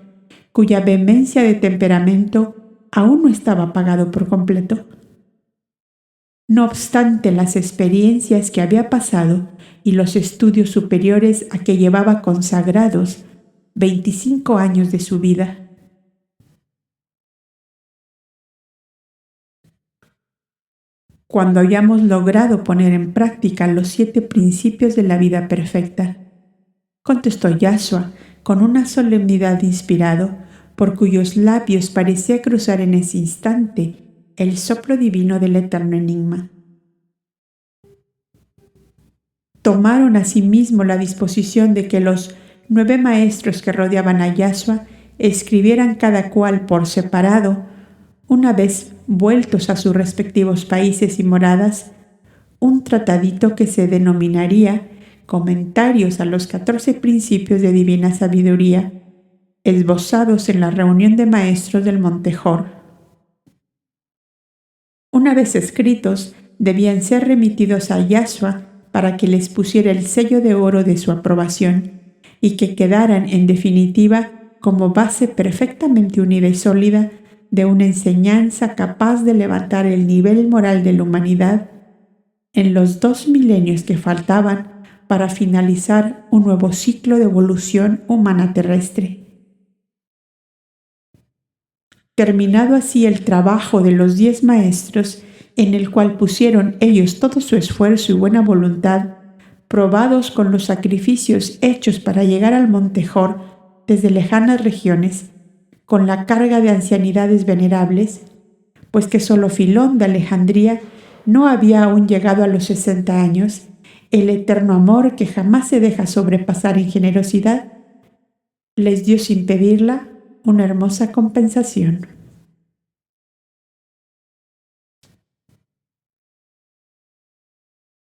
cuya vehemencia de temperamento aún no estaba apagado por completo. No obstante las experiencias que había pasado y los estudios superiores a que llevaba consagrados 25 años de su vida, cuando hayamos logrado poner en práctica los 7 principios de la vida perfecta, contestó Yashua con una solemnidad inspirado, por cuyos labios parecía cruzar en ese instante el soplo divino del eterno enigma. Tomaron asimismo la disposición de que los 9 maestros que rodeaban a Yashua escribieran cada cual por separado, una vez vueltos a sus respectivos países y moradas, un tratadito que se denominaría Comentarios a los 14 Principios de Divina Sabiduría, esbozados en la reunión de maestros del Monte Hor. Una vez escritos, debían ser remitidos a Yashua para que les pusiera el sello de oro de su aprobación y que quedaran, en definitiva, como base perfectamente unida y sólida de una enseñanza capaz de levantar el nivel moral de la humanidad en los 2 milenios que faltaban para finalizar un nuevo ciclo de evolución humana terrestre. Terminado así el trabajo de los 10 maestros, en el cual pusieron ellos todo su esfuerzo y buena voluntad, probados con los sacrificios hechos para llegar al Monte Hor desde lejanas regiones, con la carga de ancianidades venerables, pues que solo Filón de Alejandría no había aún llegado a los 60 años, el eterno amor que jamás se deja sobrepasar en generosidad, les dio sin pedirla una hermosa compensación.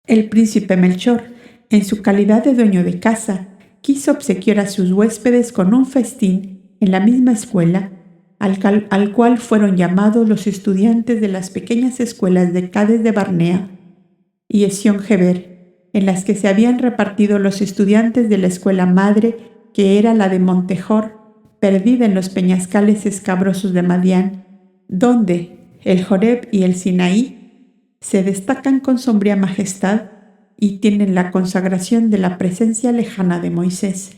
El príncipe Melchor, en su calidad de dueño de casa, quiso obsequiar a sus huéspedes con un festín en la misma escuela al cual fueron llamados los estudiantes de las pequeñas escuelas de Cades de Barnea y Esión-Geber, en las que se habían repartido los estudiantes de la escuela madre, que era la de Monte Hor, perdida en los peñascales escabrosos de Madián, donde el Joreb y el Sinaí se destacan con sombría majestad y tienen la consagración de la presencia lejana de Moisés.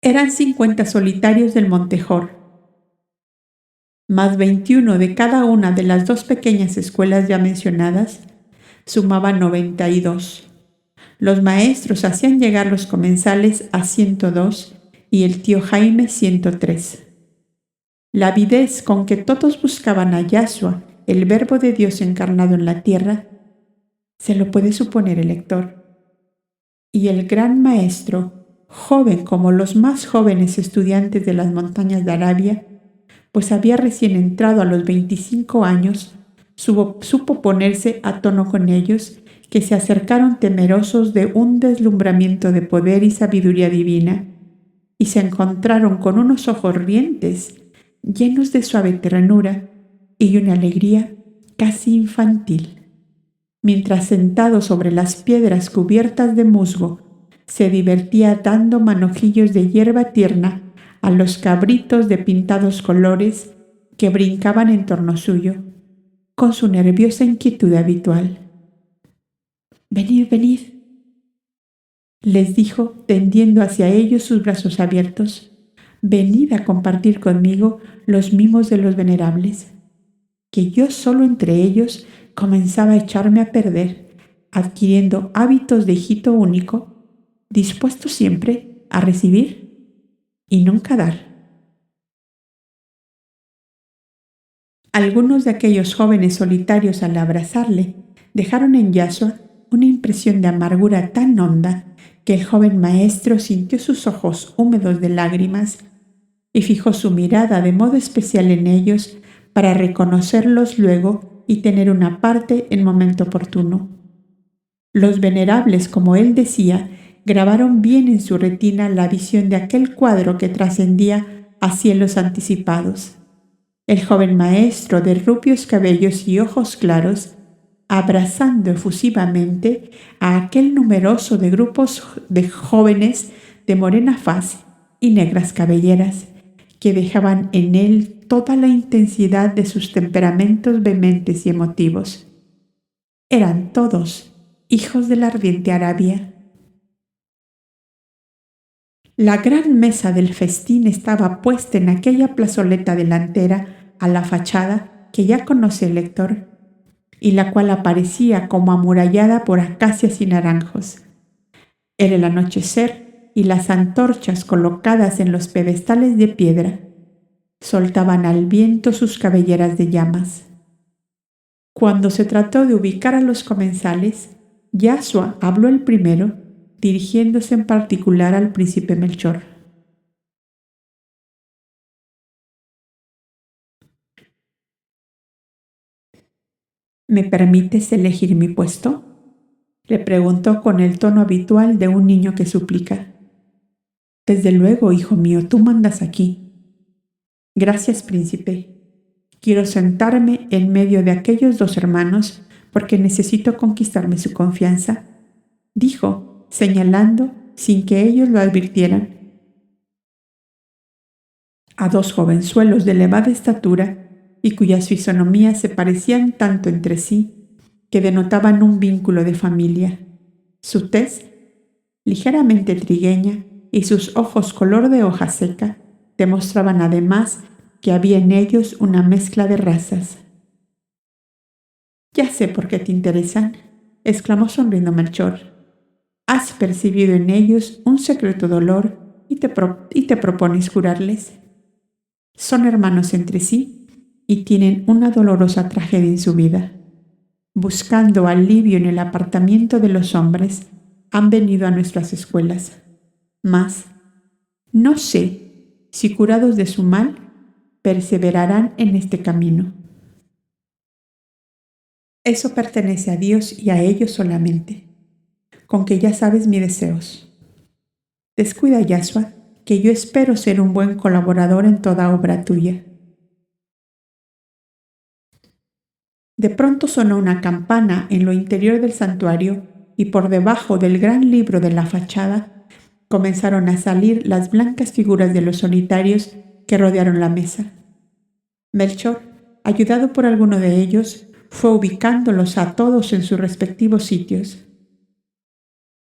Eran 50 solitarios del Monte Hor, más 21 de cada una de las 2 pequeñas escuelas ya mencionadas, sumaban 92. Los maestros hacían llegar los comensales a 102 y el tío Jaime 103. La avidez con que todos buscaban a Yashua, el Verbo de Dios encarnado en la tierra, se lo puede suponer el lector. Y el gran maestro, joven como los más jóvenes estudiantes de las montañas de Arabia, pues había recién entrado a los 25 años, supo ponerse a tono con ellos, que se acercaron temerosos de un deslumbramiento de poder y sabiduría divina, y se encontraron con unos ojos rientes, llenos de suave ternura y una alegría casi infantil. Mientras sentado sobre las piedras cubiertas de musgo, se divertía dando manojillos de hierba tierna a los cabritos de pintados colores que brincaban en torno suyo, con su nerviosa inquietud habitual. «Venid, venid», les dijo, tendiendo hacia ellos sus brazos abiertos. «Venid a compartir conmigo los mimos de los venerables», que yo solo entre ellos comenzaba a echarme a perder, adquiriendo hábitos de hijito único, dispuesto siempre a recibir y nunca dar. Algunos de aquellos jóvenes solitarios, al abrazarle, dejaron en Yashua una impresión de amargura tan honda que el joven maestro sintió sus ojos húmedos de lágrimas y fijó su mirada de modo especial en ellos para reconocerlos luego y tener una parte en momento oportuno. Los venerables, como él decía, grabaron bien en su retina la visión de aquel cuadro que trascendía a cielos anticipados. El joven maestro de rubios cabellos y ojos claros, abrazando efusivamente a aquel numeroso de grupos de jóvenes de morena faz y negras cabelleras, que dejaban en él toda la intensidad de sus temperamentos vehementes y emotivos. Eran todos hijos de la ardiente Arabia. La gran mesa del festín estaba puesta en aquella plazoleta delantera a la fachada que ya conoce el lector, y la cual aparecía como amurallada por acacias y naranjos. Era el anochecer y las antorchas colocadas en los pedestales de piedra soltaban al viento sus cabelleras de llamas. Cuando se trató de ubicar a los comensales, Yasua habló el primero, dirigiéndose en particular al príncipe Melchor. ¿Me permites elegir mi puesto?, le preguntó con el tono habitual de un niño que suplica. Desde luego, hijo mío, tú mandas aquí. Gracias, príncipe. Quiero sentarme en medio de aquellos dos hermanos porque necesito conquistarme su confianza, dijo, señalando, sin que ellos lo advirtieran, a dos jovenzuelos de elevada estatura y cuyas fisonomías se parecían tanto entre sí que denotaban un vínculo de familia. Su tez, ligeramente trigueña, y sus ojos color de hoja seca demostraban además que había en ellos una mezcla de razas. «Ya sé por qué te interesan», exclamó sonriendo Melchor. «Has percibido en ellos un secreto dolor y te propones curarles. Son hermanos entre sí y tienen una dolorosa tragedia en su vida. Buscando alivio en el apartamiento de los hombres, han venido a nuestras escuelas. Mas, no sé si curados de su mal, perseverarán en este camino. Eso pertenece a Dios y a ellos solamente, con que ya sabes mis deseos. Descuida, Yasua, que yo espero ser un buen colaborador en toda obra tuya». De pronto sonó una campana en lo interior del santuario y por debajo del gran libro de la fachada comenzaron a salir las blancas figuras de los solitarios que rodearon la mesa. Melchor, ayudado por alguno de ellos, fue ubicándolos a todos en sus respectivos sitios.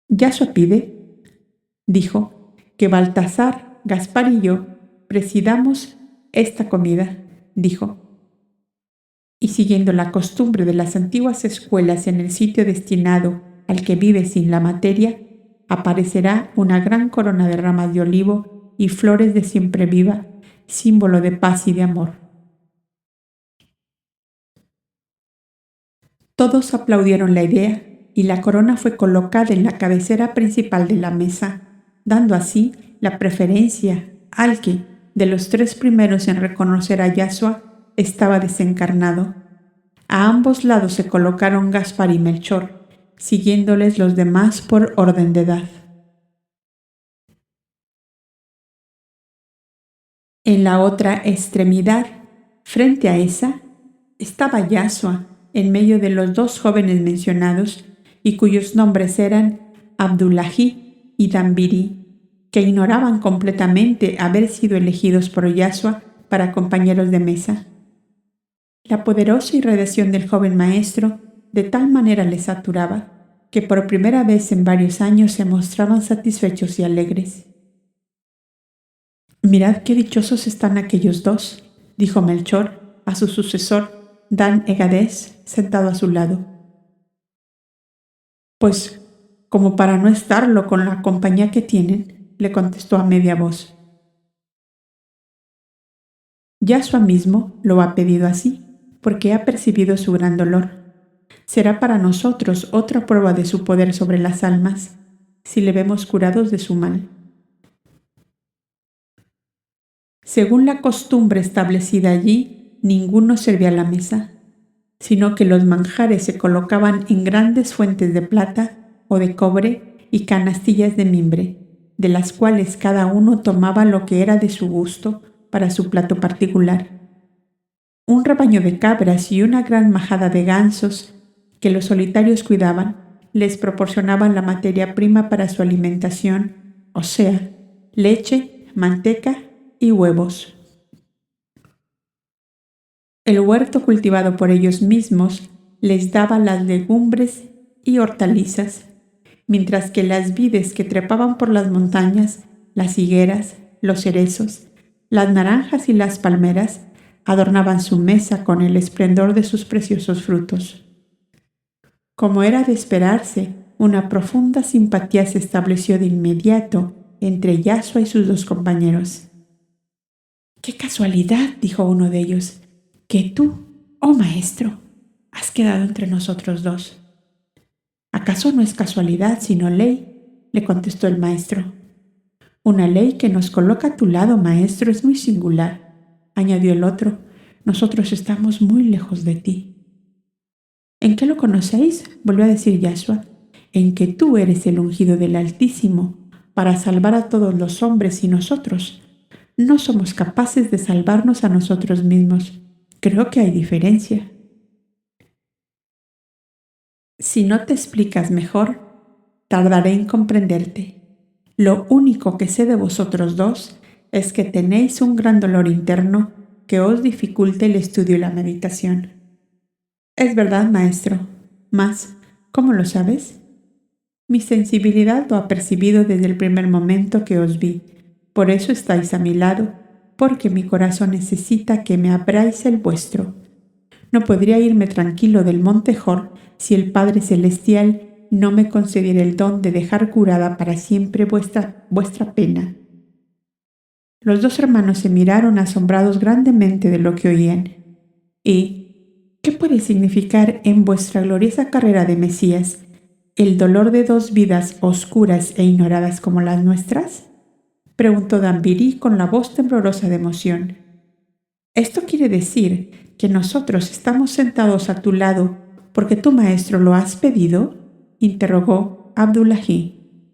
«Yasua pide», dijo, «que Baltasar, Gaspar y yo presidamos esta comida», dijo. «Y siguiendo la costumbre de las antiguas escuelas en el sitio destinado al que vive sin la materia, aparecerá una gran corona de ramas de olivo y flores de siempre viva, símbolo de paz y de amor». Todos aplaudieron la idea y la corona fue colocada en la cabecera principal de la mesa, dando así la preferencia al que, de los tres primeros en reconocer a Yasua, estaba desencarnado. A ambos lados se colocaron Gaspar y Melchor, siguiéndoles los demás por orden de edad. En la otra extremidad, frente a esa, estaba Yasua, en medio de los dos jóvenes mencionados y cuyos nombres eran Abdullahi y Dambiri, que ignoraban completamente haber sido elegidos por Yasua para compañeros de mesa. La poderosa irradiación del joven maestro de tal manera les saturaba que por primera vez en varios años se mostraban satisfechos y alegres. «Mirad qué dichosos están aquellos dos», dijo Melchor a su sucesor, Dan Egades, sentado a su lado. «Pues, como para no estarlo con la compañía que tienen», le contestó a media voz. «Yasua mismo lo ha pedido así, porque ha percibido su gran dolor. Será para nosotros otra prueba de su poder sobre las almas, si le vemos curados de su mal». Según la costumbre establecida allí, ninguno servía a la mesa, sino que los manjares se colocaban en grandes fuentes de plata o de cobre y canastillas de mimbre, de las cuales cada uno tomaba lo que era de su gusto para su plato particular. Un rebaño de cabras y una gran majada de gansos que los solitarios cuidaban les proporcionaban la materia prima para su alimentación, o sea, leche, manteca y huevos. El huerto cultivado por ellos mismos les daba las legumbres y hortalizas, mientras que las vides que trepaban por las montañas, las higueras, los cerezos, las naranjas y las palmeras adornaban su mesa con el esplendor de sus preciosos frutos. Como era de esperarse, una profunda simpatía se estableció de inmediato entre Yasua y sus dos compañeros. «¡Qué casualidad!», dijo uno de ellos, «que tú, oh maestro, has quedado entre nosotros dos». «¿Acaso no es casualidad, sino ley?», le contestó el maestro. «Una ley que nos coloca a tu lado, maestro, es muy singular», añadió el otro. «Nosotros estamos muy lejos de ti». «¿En qué lo conocéis?», volvió a decir Yasua. «En que tú eres el ungido del Altísimo para salvar a todos los hombres y nosotros no somos capaces de salvarnos a nosotros mismos. Creo que hay diferencia». «Si no te explicas mejor, tardaré en comprenderte. Lo único que sé de vosotros dos es que tenéis un gran dolor interno que os dificulta el estudio y la meditación». «Es verdad, maestro. Mas, ¿cómo lo sabes?». «Mi sensibilidad lo ha percibido desde el primer momento que os vi. Por eso estáis a mi lado, porque mi corazón necesita que me abráis el vuestro. No podría irme tranquilo del monte Hor si el Padre Celestial no me concediera el don de dejar curada para siempre vuestra pena». Los dos hermanos se miraron asombrados grandemente de lo que oían. «¿Y qué puede significar en vuestra gloriosa carrera de Mesías el dolor de dos vidas oscuras e ignoradas como las nuestras?», preguntó Dambiri con la voz temblorosa de emoción. «¿Esto quiere decir que nosotros estamos sentados a tu lado porque tu maestro lo has pedido?», interrogó Abdullahi.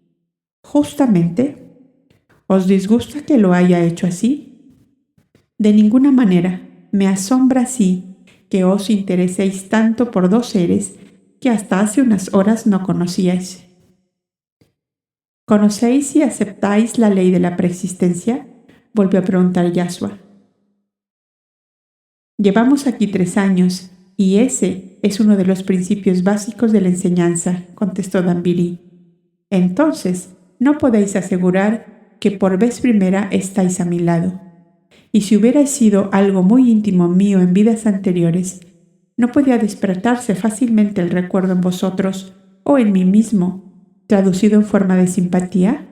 «Justamente. ¿Os disgusta que lo haya hecho así?». «De ninguna manera. Me asombra sí que os intereséis tanto por dos seres que hasta hace unas horas no conocíais». «¿Conocéis y aceptáis la ley de la preexistencia?», volvió a preguntar Yasua. «Llevamos aquí 3 años y ese es uno de los principios básicos de la enseñanza», contestó Dambiri. «Entonces, no podéis asegurar que por vez primera estáis a mi lado. Y si hubierais sido algo muy íntimo mío en vidas anteriores, ¿no podía despertarse fácilmente el recuerdo en vosotros o en mí mismo, traducido en forma de simpatía?».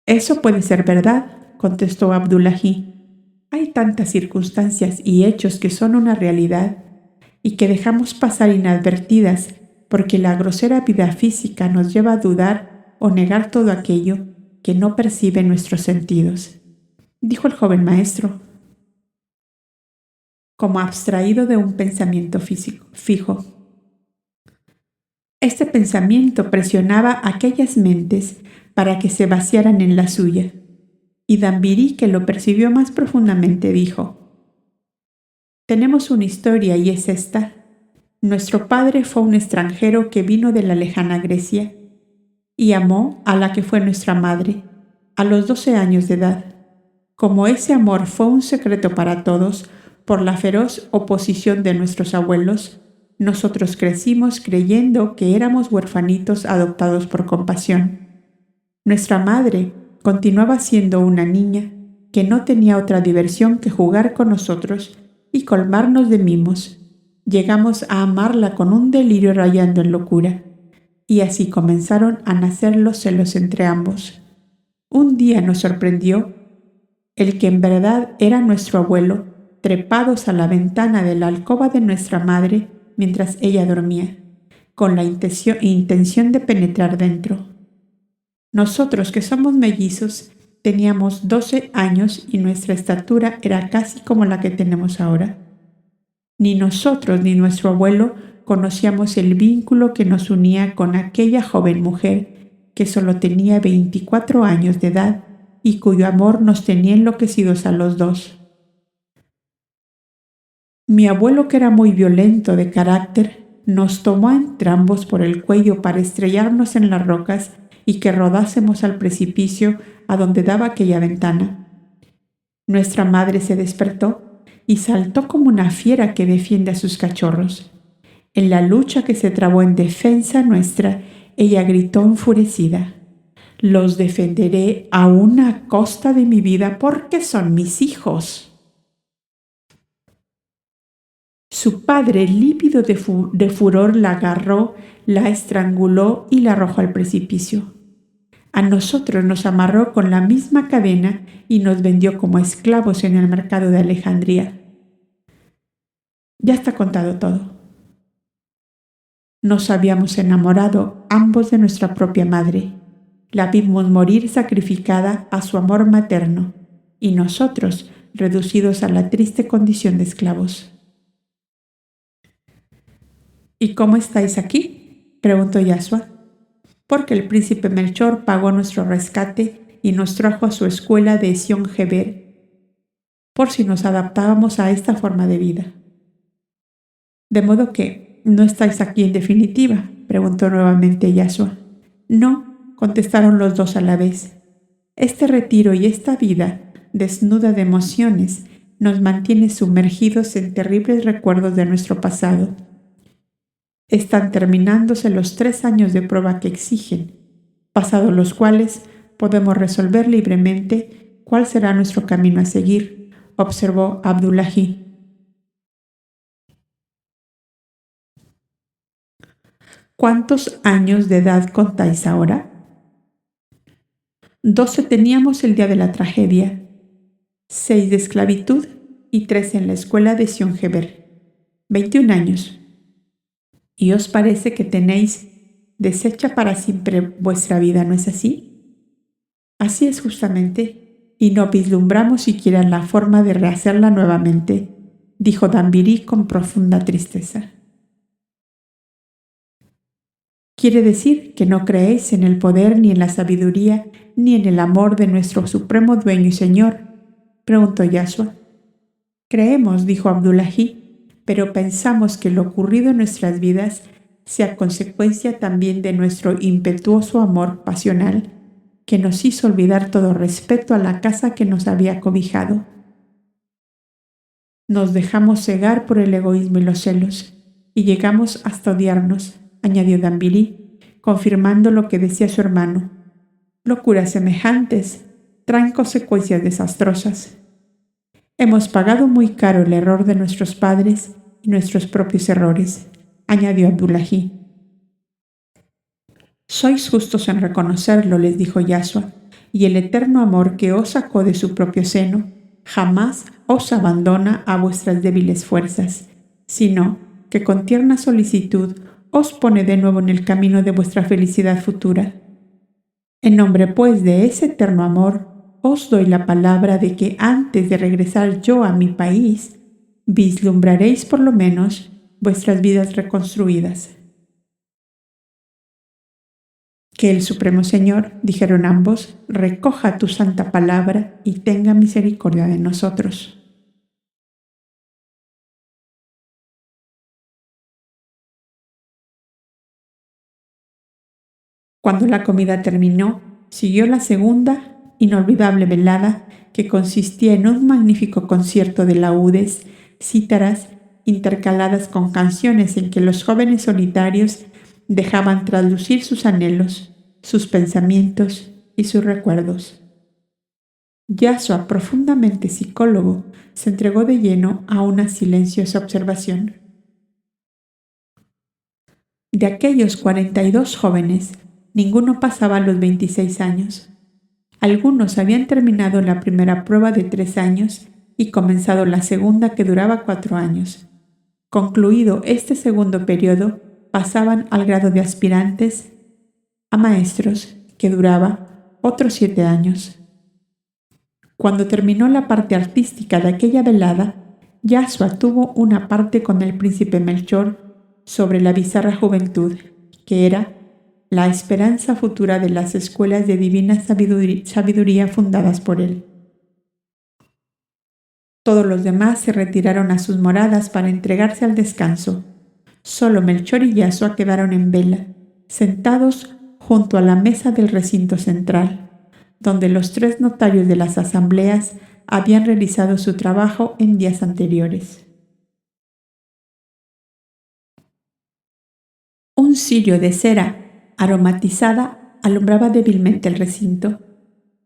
«Eso puede ser verdad», contestó Abdullahi. «Hay tantas circunstancias y hechos que son una realidad y que dejamos pasar inadvertidas porque la grosera vida física nos lleva a dudar o negar todo aquello que no perciben nuestros sentidos», dijo el joven maestro, como abstraído de un pensamiento fijo. Este pensamiento presionaba aquellas mentes para que se vaciaran en la suya, y Dambiri, que lo percibió más profundamente, dijo: «Tenemos una historia y es esta. Nuestro padre fue un extranjero que vino de la lejana Grecia y amó a la que fue nuestra madre a los 12 años de edad. Como ese amor fue un secreto para todos por la feroz oposición de nuestros abuelos, nosotros crecimos creyendo que éramos huerfanitos adoptados por compasión. Nuestra madre continuaba siendo una niña que no tenía otra diversión que jugar con nosotros y colmarnos de mimos. Llegamos a amarla con un delirio rayando en locura, y así comenzaron a nacer los celos entre ambos. Un día nos sorprendió el que en verdad era nuestro abuelo, trepados a la ventana de la alcoba de nuestra madre mientras ella dormía, con la intención de penetrar dentro. Nosotros, que somos mellizos, teníamos 12 años y nuestra estatura era casi como la que tenemos ahora. Ni nosotros ni nuestro abuelo conocíamos el vínculo que nos unía con aquella joven mujer que solo tenía 24 años de edad y cuyo amor nos tenía enloquecidos a los dos. Mi abuelo, que era muy violento de carácter, nos tomó a entrambos por el cuello para estrellarnos en las rocas y que rodásemos al precipicio a donde daba aquella ventana. Nuestra madre se despertó y saltó como una fiera que defiende a sus cachorros. En la lucha que se trabó en defensa nuestra, ella gritó enfurecida: «Los defenderé aún a costa de mi vida porque son mis hijos». Su padre, lívido de furor, la agarró, la estranguló y la arrojó al precipicio. A nosotros nos amarró con la misma cadena y nos vendió como esclavos en el mercado de Alejandría. Ya está contado todo. Nos habíamos enamorado ambos de nuestra propia madre. La vimos morir sacrificada a su amor materno y nosotros reducidos a la triste condición de esclavos. ¿Y cómo estáis aquí?, preguntó Yasua. Porque el príncipe Melchor pagó nuestro rescate y nos trajo a su escuela de Sion-Geber, por si nos adaptábamos a esta forma de vida. ¿De modo que no estáis aquí en definitiva?, preguntó nuevamente Yasua. No, contestaron los dos a la vez. Este retiro y esta vida, desnuda de emociones, nos mantiene sumergidos en terribles recuerdos de nuestro pasado. Están terminándose los 3 años de prueba que exigen, pasados los cuales podemos resolver libremente cuál será nuestro camino a seguir, observó Abdullahi. ¿Cuántos años de edad contáis ahora? 12 teníamos el día de la tragedia, 6 de esclavitud y 3 en la escuela de Sion-Geber. 21 años. ¿Y os parece que tenéis deshecha para siempre vuestra vida, no es así? Así es justamente, y no vislumbramos siquiera la forma de rehacerla nuevamente, dijo Dambiri con profunda tristeza. ¿Quiere decir que no creéis en el poder, ni en la sabiduría, ni en el amor de nuestro supremo dueño y señor?, preguntó Yasua. Creemos, dijo Abdullahi, pero pensamos que lo ocurrido en nuestras vidas sea consecuencia también de nuestro impetuoso amor pasional que nos hizo olvidar todo respeto a la casa que nos había cobijado. Nos dejamos cegar por el egoísmo y los celos y llegamos hasta odiarnos, añadió Dambiri, confirmando lo que decía su hermano. Locuras semejantes traen consecuencias desastrosas. Hemos pagado muy caro el error de nuestros padres y nuestros propios errores, añadió Abdullahi. Sois justos en reconocerlo, les dijo Yasua, y el eterno amor que os sacó de su propio seno jamás os abandona a vuestras débiles fuerzas, sino que con tierna solicitud os pone de nuevo en el camino de vuestra felicidad futura. En nombre, pues, de ese eterno amor, os doy la palabra de que antes de regresar yo a mi país, vislumbraréis por lo menos vuestras vidas reconstruidas. Que el Supremo Señor, dijeron ambos, recoja tu santa palabra y tenga misericordia de nosotros. Cuando la comida terminó, siguió la segunda inolvidable velada que consistía en un magnífico concierto de laúdes, cítaras, intercaladas con canciones en que los jóvenes solitarios dejaban traslucir sus anhelos, sus pensamientos y sus recuerdos. Yasua, profundamente psicólogo, se entregó de lleno a una silenciosa observación. De aquellos 42 jóvenes, ninguno pasaba los 26 años. Algunos habían terminado la primera prueba de 3 años y comenzado la segunda que duraba 4 años. Concluido este segundo periodo, pasaban al grado de aspirantes a maestros, que duraba otros 7 años. Cuando terminó la parte artística de aquella velada, Yasua tuvo una parte con el príncipe Melchor sobre la bizarra juventud, que era la esperanza futura de las escuelas de divina sabiduría fundadas por él. Todos los demás se retiraron a sus moradas para entregarse al descanso. Solo Melchor y Yasua quedaron en vela, sentados junto a la mesa del recinto central, donde los 3 notarios de las asambleas habían realizado su trabajo en días anteriores. Un cirio de cera aromatizada alumbraba débilmente el recinto,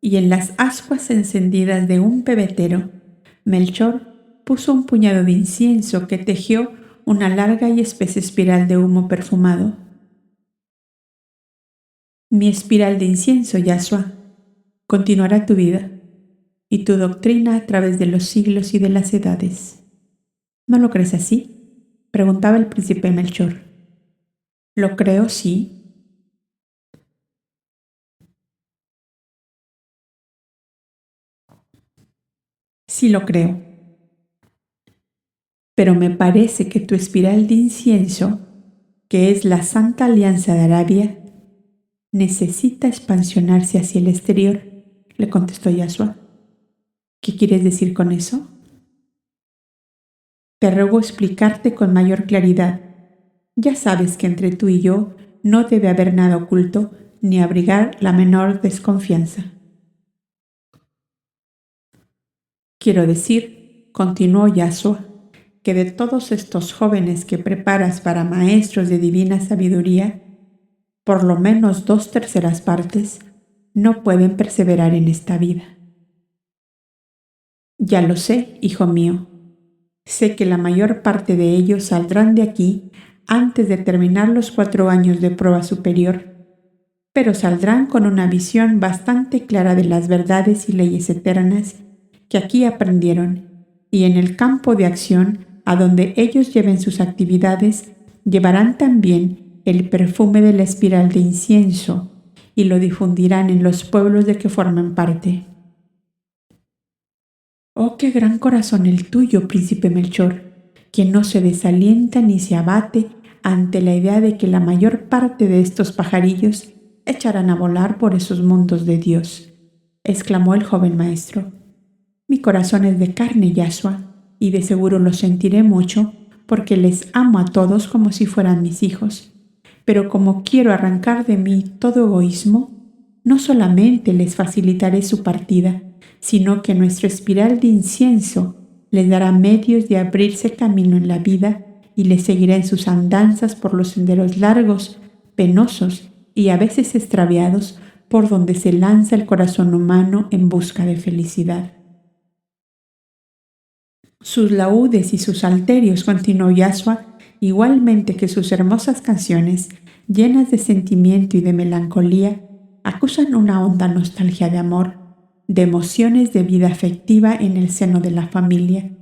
y en las ascuas encendidas de un pebetero, Melchor puso un puñado de incienso que tejió una larga y espesa espiral de humo perfumado. Mi espiral de incienso, Yashua, continuará tu vida y tu doctrina a través de los siglos y de las edades. ¿No lo crees así?, preguntaba el príncipe Melchor. Lo creo, sí. Sí lo creo. Pero me parece que tu espiral de incienso, que es la Santa Alianza de Arabia, necesita expansionarse hacia el exterior, le contestó Yashua. ¿Qué quieres decir con eso? Te ruego explicarte con mayor claridad. Ya sabes que entre tú y yo no debe haber nada oculto ni abrigar la menor desconfianza. Quiero decir, continuó Yashua, que de todos estos jóvenes que preparas para maestros de divina sabiduría, por lo menos 2/3 partes no pueden perseverar en esta vida. Ya lo sé, hijo mío. Sé que la mayor parte de ellos saldrán de aquí antes de terminar los 4 años de prueba superior, pero saldrán con una visión bastante clara de las verdades y leyes eternas que aquí aprendieron, y en el campo de acción a donde ellos lleven sus actividades, llevarán también el perfume de la espiral de incienso y lo difundirán en los pueblos de que forman parte. Oh, qué gran corazón el tuyo, príncipe Melchor, que no se desalienta ni se abate ante la idea de que la mayor parte de estos pajarillos echarán a volar por esos mundos de Dios, exclamó el joven maestro. Mi corazón es de carne, Yashua, y de seguro lo sentiré mucho porque les amo a todos como si fueran mis hijos. Pero como quiero arrancar de mí todo egoísmo, no solamente les facilitaré su partida, sino que nuestro espiral de incienso les dará medios de abrirse camino en la vida y les seguirá en sus andanzas por los senderos largos, penosos y a veces extraviados por donde se lanza el corazón humano en busca de felicidad. Sus laúdes y sus salterios, continuó Yashua, igualmente que sus hermosas canciones, llenas de sentimiento y de melancolía, acusan una honda nostalgia de amor, de emociones de vida afectiva en el seno de la familia.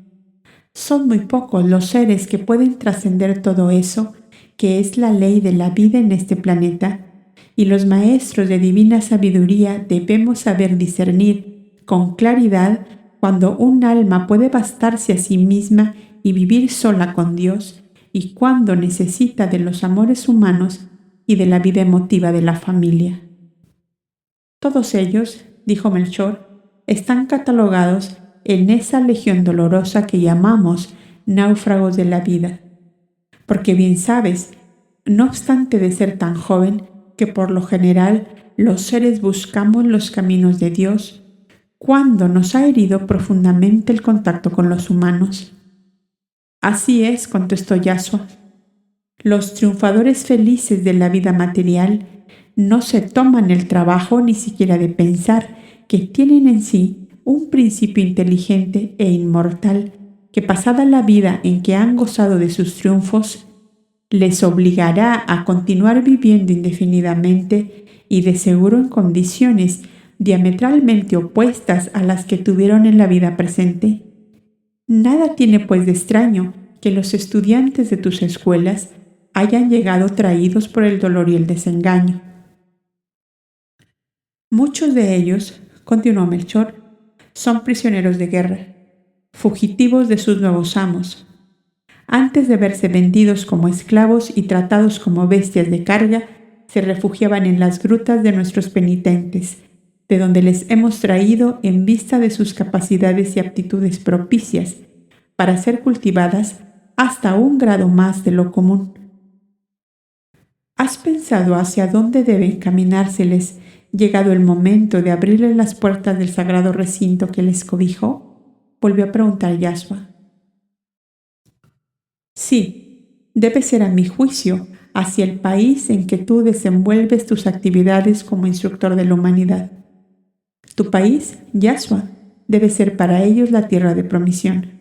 Son muy pocos los seres que pueden trascender todo eso, que es la ley de la vida en este planeta, y los maestros de divina sabiduría debemos saber discernir con claridad cuando un alma puede bastarse a sí misma y vivir sola con Dios, y cuando necesita de los amores humanos y de la vida emotiva de la familia. Todos ellos, dijo Melchor, están catalogados en esa legión dolorosa que llamamos náufragos de la vida, porque bien sabes, no obstante de ser tan joven, que por lo general los seres buscamos los caminos de Dios cuando nos ha herido profundamente el contacto con los humanos. Así es, contestó Yashua. Los triunfadores felices de la vida material no se toman el trabajo ni siquiera de pensar que tienen en sí un principio inteligente e inmortal que, pasada la vida en que han gozado de sus triunfos, les obligará a continuar viviendo indefinidamente y de seguro en condiciones diametralmente opuestas a las que tuvieron en la vida presente. Nada tiene pues de extraño que los estudiantes de tus escuelas hayan llegado traídos por el dolor y el desengaño. Muchos de ellos, continuó Melchor, son prisioneros de guerra, fugitivos de sus nuevos amos. Antes de verse vendidos como esclavos y tratados como bestias de carga, se refugiaban en las grutas de nuestros penitentes, de donde les hemos traído en vista de sus capacidades y aptitudes propicias para ser cultivadas hasta un grado más de lo común. ¿Has pensado hacia dónde debe encaminárseles llegado el momento de abrirles las puertas del sagrado recinto que les cobijó? Volvió a preguntar Yashua. Sí, debe ser a mi juicio hacia el país en que tú desenvuelves tus actividades como instructor de la humanidad. Tu país, Yashua, debe ser para ellos la tierra de promisión.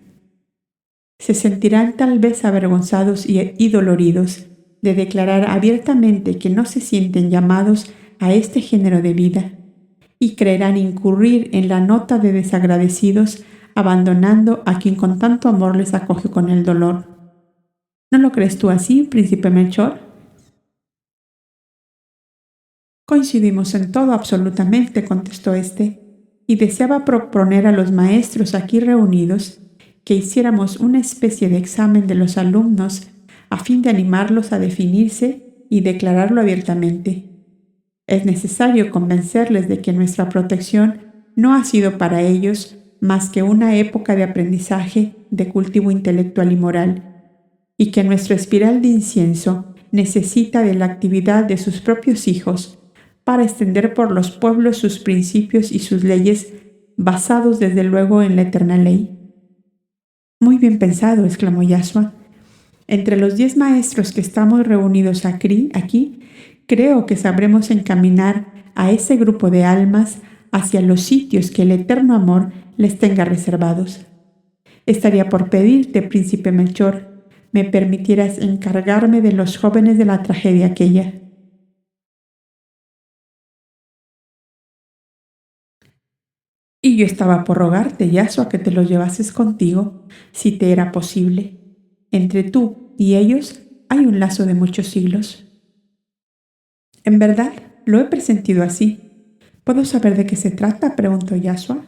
Se sentirán tal vez avergonzados y doloridos de declarar abiertamente que no se sienten llamados a este género de vida y creerán incurrir en la nota de desagradecidos abandonando a quien con tanto amor les acoge con el dolor. ¿No lo crees tú así, príncipe Melchor? Coincidimos en todo absolutamente, contestó éste, y deseaba proponer a los maestros aquí reunidos que hiciéramos una especie de examen de los alumnos a fin de animarlos a definirse y declararlo abiertamente. Es necesario convencerles de que nuestra protección no ha sido para ellos más que una época de aprendizaje, de cultivo intelectual y moral, y que nuestro espiral de incienso necesita de la actividad de sus propios hijos para extender por los pueblos sus principios y sus leyes basados desde luego en la eterna ley. Muy bien pensado, exclamó Yashua. Entre los 10 maestros que estamos reunidos aquí, creo que sabremos encaminar a ese grupo de almas hacia los sitios que el eterno amor les tenga reservados. Estaría por pedirte, príncipe Melchor, me permitieras encargarme de los jóvenes de la tragedia aquella. Y yo estaba por rogarte, Yashua, que te los llevases contigo, si te era posible. Entre tú y ellos hay un lazo de muchos siglos. En verdad, lo he presentido así. ¿Puedo saber de qué se trata?, preguntó Yashua.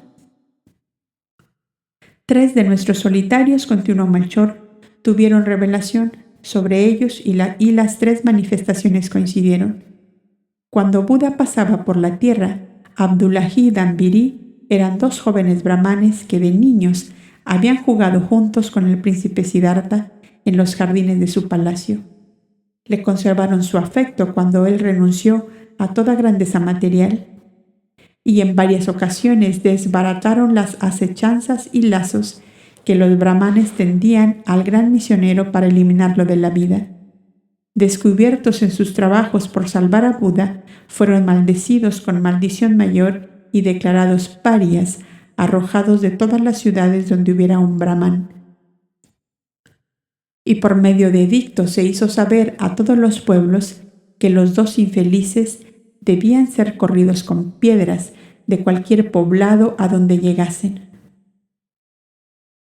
3 de nuestros solitarios, continuó Melchor, tuvieron revelación sobre ellos y las 3 manifestaciones coincidieron. Cuando Buda pasaba por la tierra, Abdullahi y Dambiri eran 2 jóvenes brahmanes que de niños habían jugado juntos con el príncipe Siddhartha en los jardines de su palacio. Le conservaron su afecto cuando él renunció a toda grandeza material y en varias ocasiones desbarataron las acechanzas y lazos que los brahmanes tendían al gran misionero para eliminarlo de la vida. Descubiertos en sus trabajos por salvar a Buda, fueron maldecidos con maldición mayor y declarados parias, arrojados de todas las ciudades donde hubiera un brahman. Y por medio de edictos se hizo saber a todos los pueblos que los 2 infelices debían ser corridos con piedras de cualquier poblado a donde llegasen.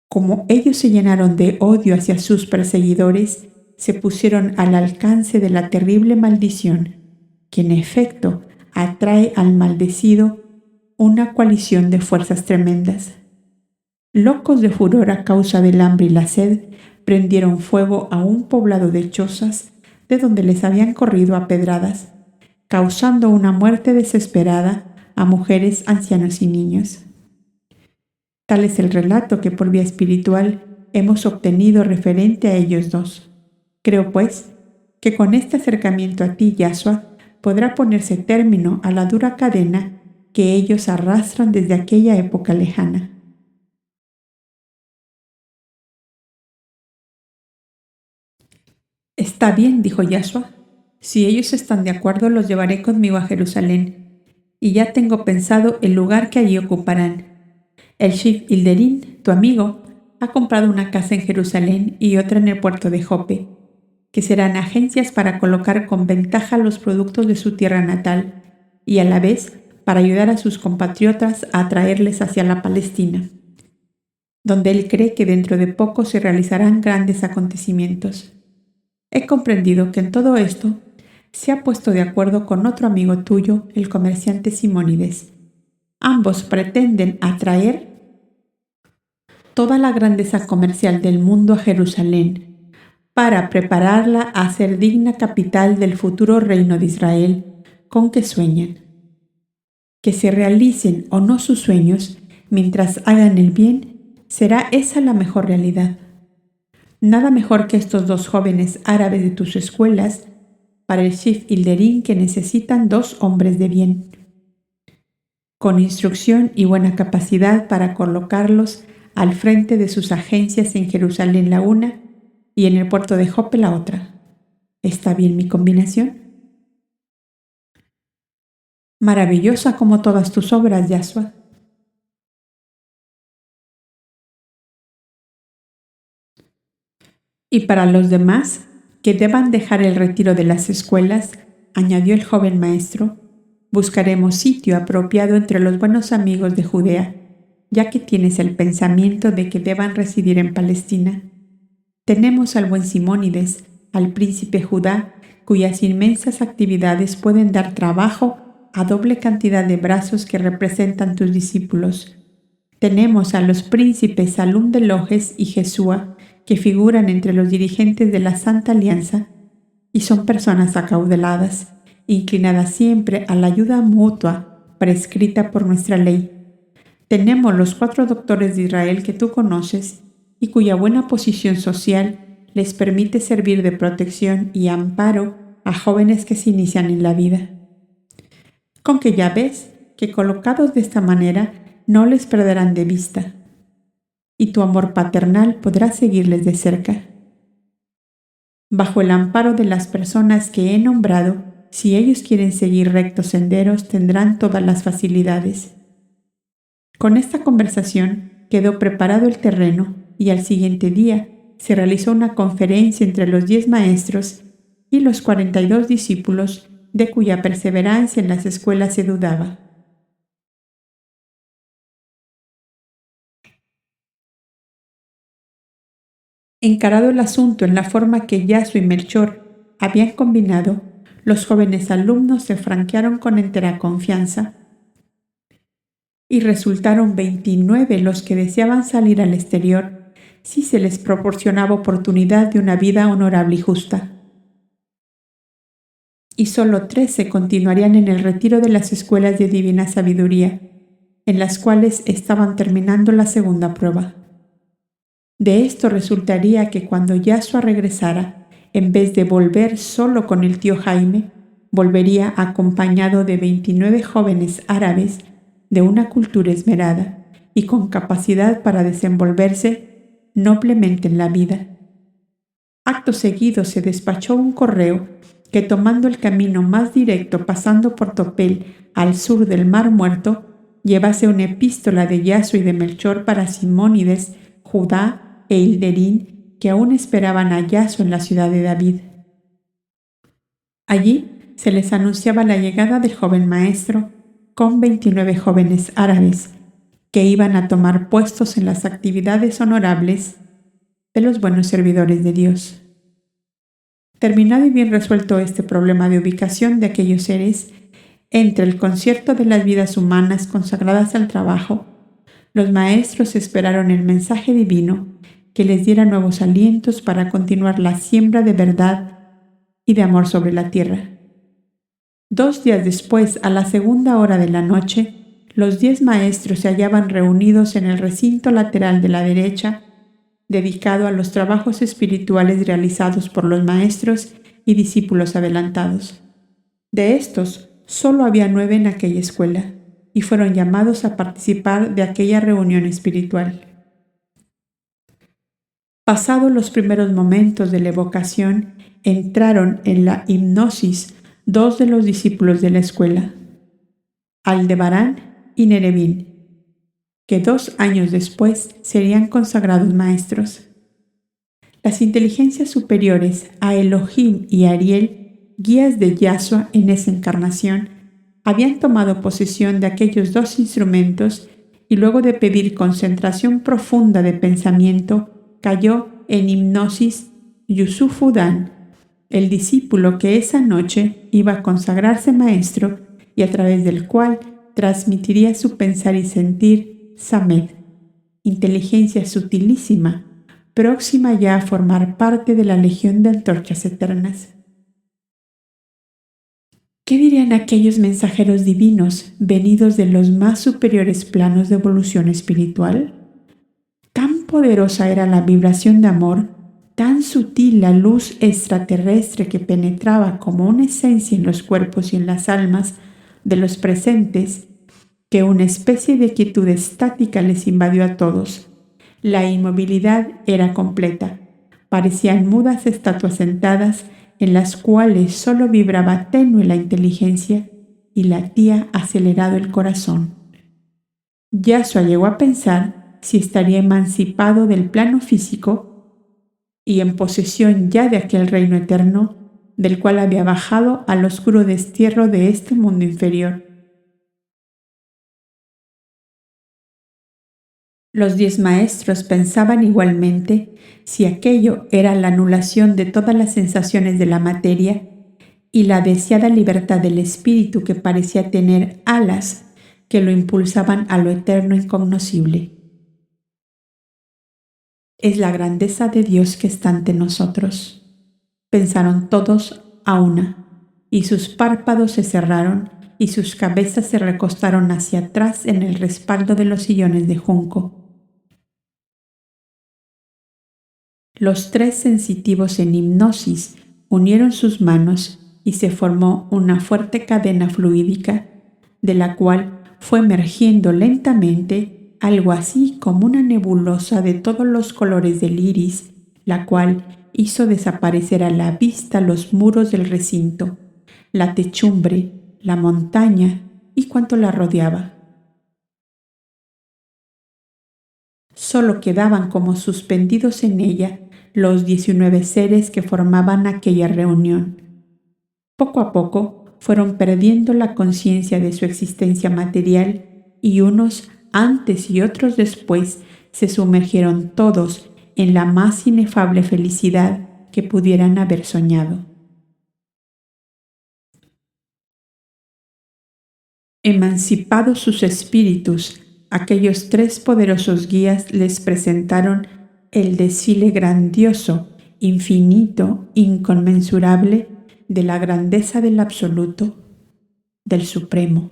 Como ellos se llenaron de odio hacia sus perseguidores, se pusieron al alcance de la terrible maldición, que en efecto atrae al maldecido una coalición de fuerzas tremendas. Locos de furor a causa del hambre y la sed, prendieron fuego a un poblado de chozas de donde les habían corrido a pedradas, causando una muerte desesperada a mujeres, ancianos y niños. Tal es el relato que por vía espiritual hemos obtenido referente a ellos 2. Creo, pues, que con este acercamiento a ti, Yashua, podrá ponerse término a la dura cadena que ellos arrastran desde aquella época lejana. Está bien, dijo Yashua. Si ellos están de acuerdo, los llevaré conmigo a Jerusalén, y ya tengo pensado el lugar que allí ocuparán. El Sheikh Hilderín, tu amigo, ha comprado una casa en Jerusalén y otra en el puerto de Jope, que serán agencias para colocar con ventaja los productos de su tierra natal y a la vez para ayudar a sus compatriotas a atraerles hacia la Palestina, donde él cree que dentro de poco se realizarán grandes acontecimientos. He comprendido que en todo esto se ha puesto de acuerdo con otro amigo tuyo, el comerciante Simónides. Ambos pretenden atraer toda la grandeza comercial del mundo a Jerusalén para prepararla a ser digna capital del futuro reino de Israel con que sueñan. Que se realicen o no sus sueños, mientras hagan el bien, será esa la mejor realidad. Nada mejor que estos 2 jóvenes árabes de tus escuelas para el Sheikh Hilderín, que necesitan 2 hombres de bien, con instrucción y buena capacidad para colocarlos al frente de sus agencias en Jerusalén la una y en el puerto de Jope la otra. ¿Está bien mi combinación? Maravillosa como todas tus obras, Yashua. Y para los demás, que deban dejar el retiro de las escuelas, añadió el joven maestro, buscaremos sitio apropiado entre los buenos amigos de Judea, ya que tienes el pensamiento de que deban residir en Palestina. Tenemos al buen Simónides, al príncipe Judá, cuyas inmensas actividades pueden dar trabajo a doble cantidad de brazos que representan tus discípulos. Tenemos a los príncipes Salum de Loges y Jesúa, que figuran entre los dirigentes de la Santa Alianza, y son personas acaudaladas, inclinadas siempre a la ayuda mutua prescrita por nuestra ley. Tenemos los 4 doctores de Israel que tú conoces y cuya buena posición social les permite servir de protección y amparo a jóvenes que se inician en la vida. Con que ya ves que colocados de esta manera no les perderán de vista, y tu amor paternal podrá seguirles de cerca. Bajo el amparo de las personas que he nombrado, si ellos quieren seguir rectos senderos, tendrán todas las facilidades. Con esta conversación quedó preparado el terreno y al siguiente día se realizó una conferencia entre los 10 maestros y los 42 discípulos de cuya perseverancia en las escuelas se dudaba. Encarado el asunto en la forma que Yaso y Melchor habían combinado, los jóvenes alumnos se franquearon con entera confianza y resultaron 29 los que deseaban salir al exterior si se les proporcionaba oportunidad de una vida honorable y justa. Y solo 13 continuarían en el retiro de las escuelas de divina sabiduría, en las cuales estaban terminando la segunda prueba. De esto resultaría que cuando Yasua regresara, en vez de volver solo con el tío Jaime, volvería acompañado de 29 jóvenes árabes de una cultura esmerada y con capacidad para desenvolverse noblemente en la vida. Acto seguido se despachó un correo que, tomando el camino más directo pasando por Topel al sur del Mar Muerto, llevase una epístola de Yasua y de Melchor para Simónides, Judá e Hilderín, que aún esperaban a Yaso en la ciudad de David. Allí se les anunciaba la llegada del joven maestro con 29 jóvenes árabes que iban a tomar puestos en las actividades honorables de los buenos servidores de Dios. Terminado y bien resuelto este problema de ubicación de aquellos seres entre el concierto de las vidas humanas consagradas al trabajo, los maestros esperaron el mensaje divino que les diera nuevos alientos para continuar la siembra de verdad y de amor sobre la tierra. 2 días después, a la segunda hora de la noche, los 10 maestros se hallaban reunidos en el recinto lateral de la derecha, dedicado a los trabajos espirituales realizados por los maestros y discípulos adelantados. De estos, solo había 9 en aquella escuela, y fueron llamados a participar de aquella reunión espiritual. Pasados los primeros momentos de la evocación, entraron en la hipnosis 2 de los discípulos de la escuela, Aldebarán y Nerevín, que 2 años después serían consagrados maestros. Las inteligencias superiores a Elohim y Ariel, guías de Yasua en esa encarnación, habían tomado posesión de aquellos 2 instrumentos y luego de pedir concentración profunda de pensamiento, cayó en hipnosis Yusufudan, el discípulo que esa noche iba a consagrarse maestro y a través del cual transmitiría su pensar y sentir Samed, inteligencia sutilísima, próxima ya a formar parte de la legión de antorchas eternas. ¿Qué dirían aquellos mensajeros divinos venidos de los más superiores planos de evolución espiritual? Tan poderosa era la vibración de amor, tan sutil la luz extraterrestre que penetraba como una esencia en los cuerpos y en las almas de los presentes, que una especie de quietud estática les invadió a todos. La inmovilidad era completa. Parecían mudas estatuas sentadas en las cuales solo vibraba tenue la inteligencia y latía acelerado el corazón. Yasua llegó a pensar si estaría emancipado del plano físico y en posesión ya de aquel reino eterno, del cual había bajado al oscuro destierro de este mundo inferior. Los 10 maestros pensaban igualmente si aquello era la anulación de todas las sensaciones de la materia y la deseada libertad del espíritu que parecía tener alas que lo impulsaban a lo eterno e incognoscible. Es la grandeza de Dios que está ante nosotros, pensaron todos a una, y sus párpados se cerraron y sus cabezas se recostaron hacia atrás en el respaldo de los sillones de junco. Los 3 sensitivos en hipnosis unieron sus manos y se formó una fuerte cadena fluídica, de la cual fue emergiendo lentamente algo así como una nebulosa de todos los colores del iris, la cual hizo desaparecer a la vista los muros del recinto, la techumbre, la montaña y cuanto la rodeaba. Solo quedaban como suspendidos en ella los 19 seres que formaban aquella reunión. Poco a poco fueron perdiendo la conciencia de su existencia material y unos antes y otros después se sumergieron todos en la más inefable felicidad que pudieran haber soñado. Emancipados sus espíritus, aquellos 3 poderosos guías les presentaron el desfile grandioso, infinito, inconmensurable de la grandeza del absoluto, del supremo,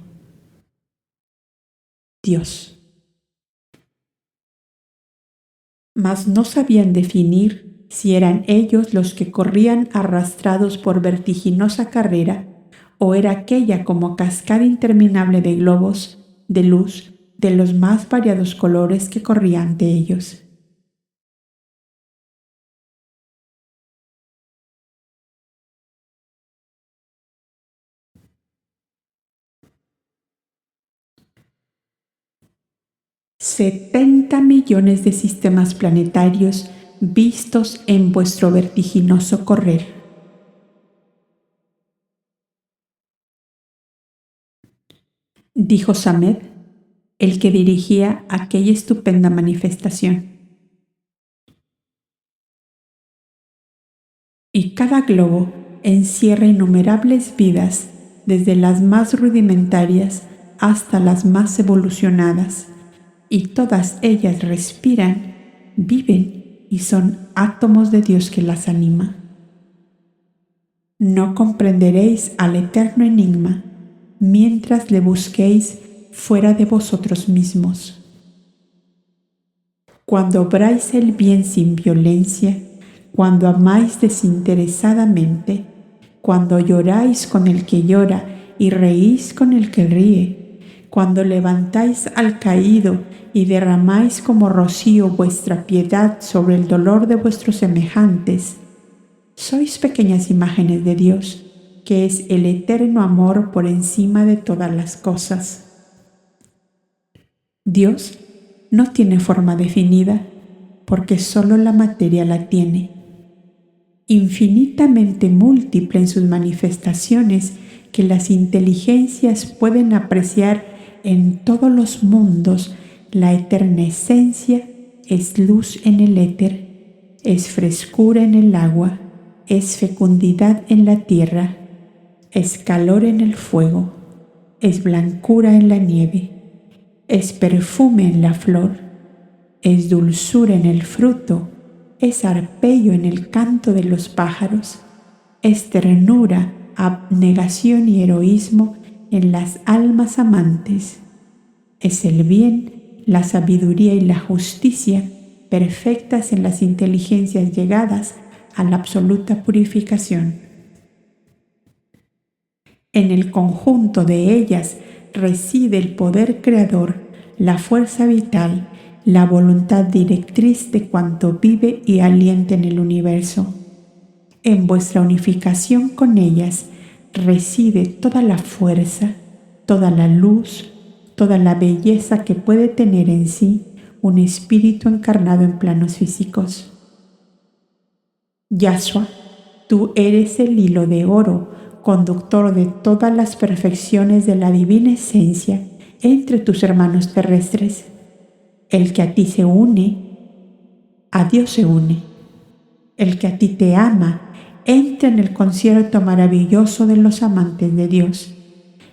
Dios. Mas no sabían definir si eran ellos los que corrían arrastrados por vertiginosa carrera o era aquella como cascada interminable de globos de luz de los más variados colores que corría ante ellos. $70 millones de sistemas planetarios vistos en vuestro vertiginoso correr. Dijo Samed, el que dirigía aquella estupenda manifestación. Y cada globo encierra innumerables vidas, desde las más rudimentarias hasta las más evolucionadas, y todas ellas respiran, viven y son átomos de Dios que las anima. No comprenderéis al eterno enigma mientras le busquéis fuera de vosotros mismos. Cuando obráis el bien sin violencia, cuando amáis desinteresadamente, cuando lloráis con el que llora y reís con el que ríe, cuando levantáis al caído y derramáis como rocío vuestra piedad sobre el dolor de vuestros semejantes, sois pequeñas imágenes de Dios, que es el eterno amor por encima de todas las cosas. Dios no tiene forma definida, porque solo la materia la tiene. Infinitamente múltiple en sus manifestaciones que las inteligencias pueden apreciar en todos los mundos, la eterna esencia es luz en el éter, es frescura en el agua, es fecundidad en la tierra, es calor en el fuego, es blancura en la nieve, es perfume en la flor, es dulzura en el fruto, es arpegio en el canto de los pájaros, es ternura, abnegación y heroísmo en las almas amantes, es el bien, la sabiduría y la justicia perfectas en las inteligencias llegadas a la absoluta purificación. En el conjunto de ellas reside el poder creador, la fuerza vital, la voluntad directriz de cuanto vive y alienta en el universo. En vuestra unificación con ellas reside toda la fuerza, toda la luz, toda la belleza que puede tener en sí un espíritu encarnado en planos físicos. Yahshua, tú eres el hilo de oro, conductor de todas las perfecciones de la divina esencia entre tus hermanos terrestres. El que a ti se une, a Dios se une. El que a ti te ama, entra en el concierto maravilloso de los amantes de Dios.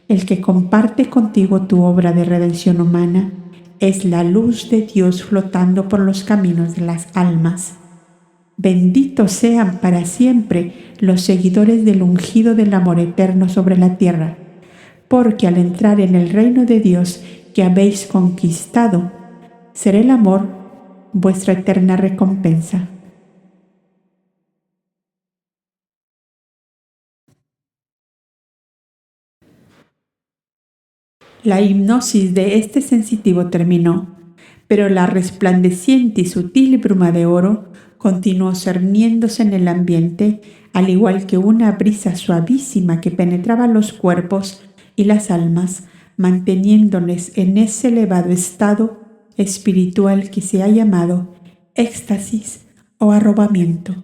El que comparte contigo tu obra de redención humana es la luz de Dios flotando por los caminos de las almas. Benditos sean para siempre los seguidores del ungido del amor eterno sobre la tierra, porque al entrar en el reino de Dios que habéis conquistado, será el amor vuestra eterna recompensa. La hipnosis de este sensitivo terminó, pero la resplandeciente y sutil bruma de oro continuó cerniéndose en el ambiente, al igual que una brisa suavísima que penetraba los cuerpos y las almas, manteniéndoles en ese elevado estado espiritual que se ha llamado éxtasis o arrobamiento.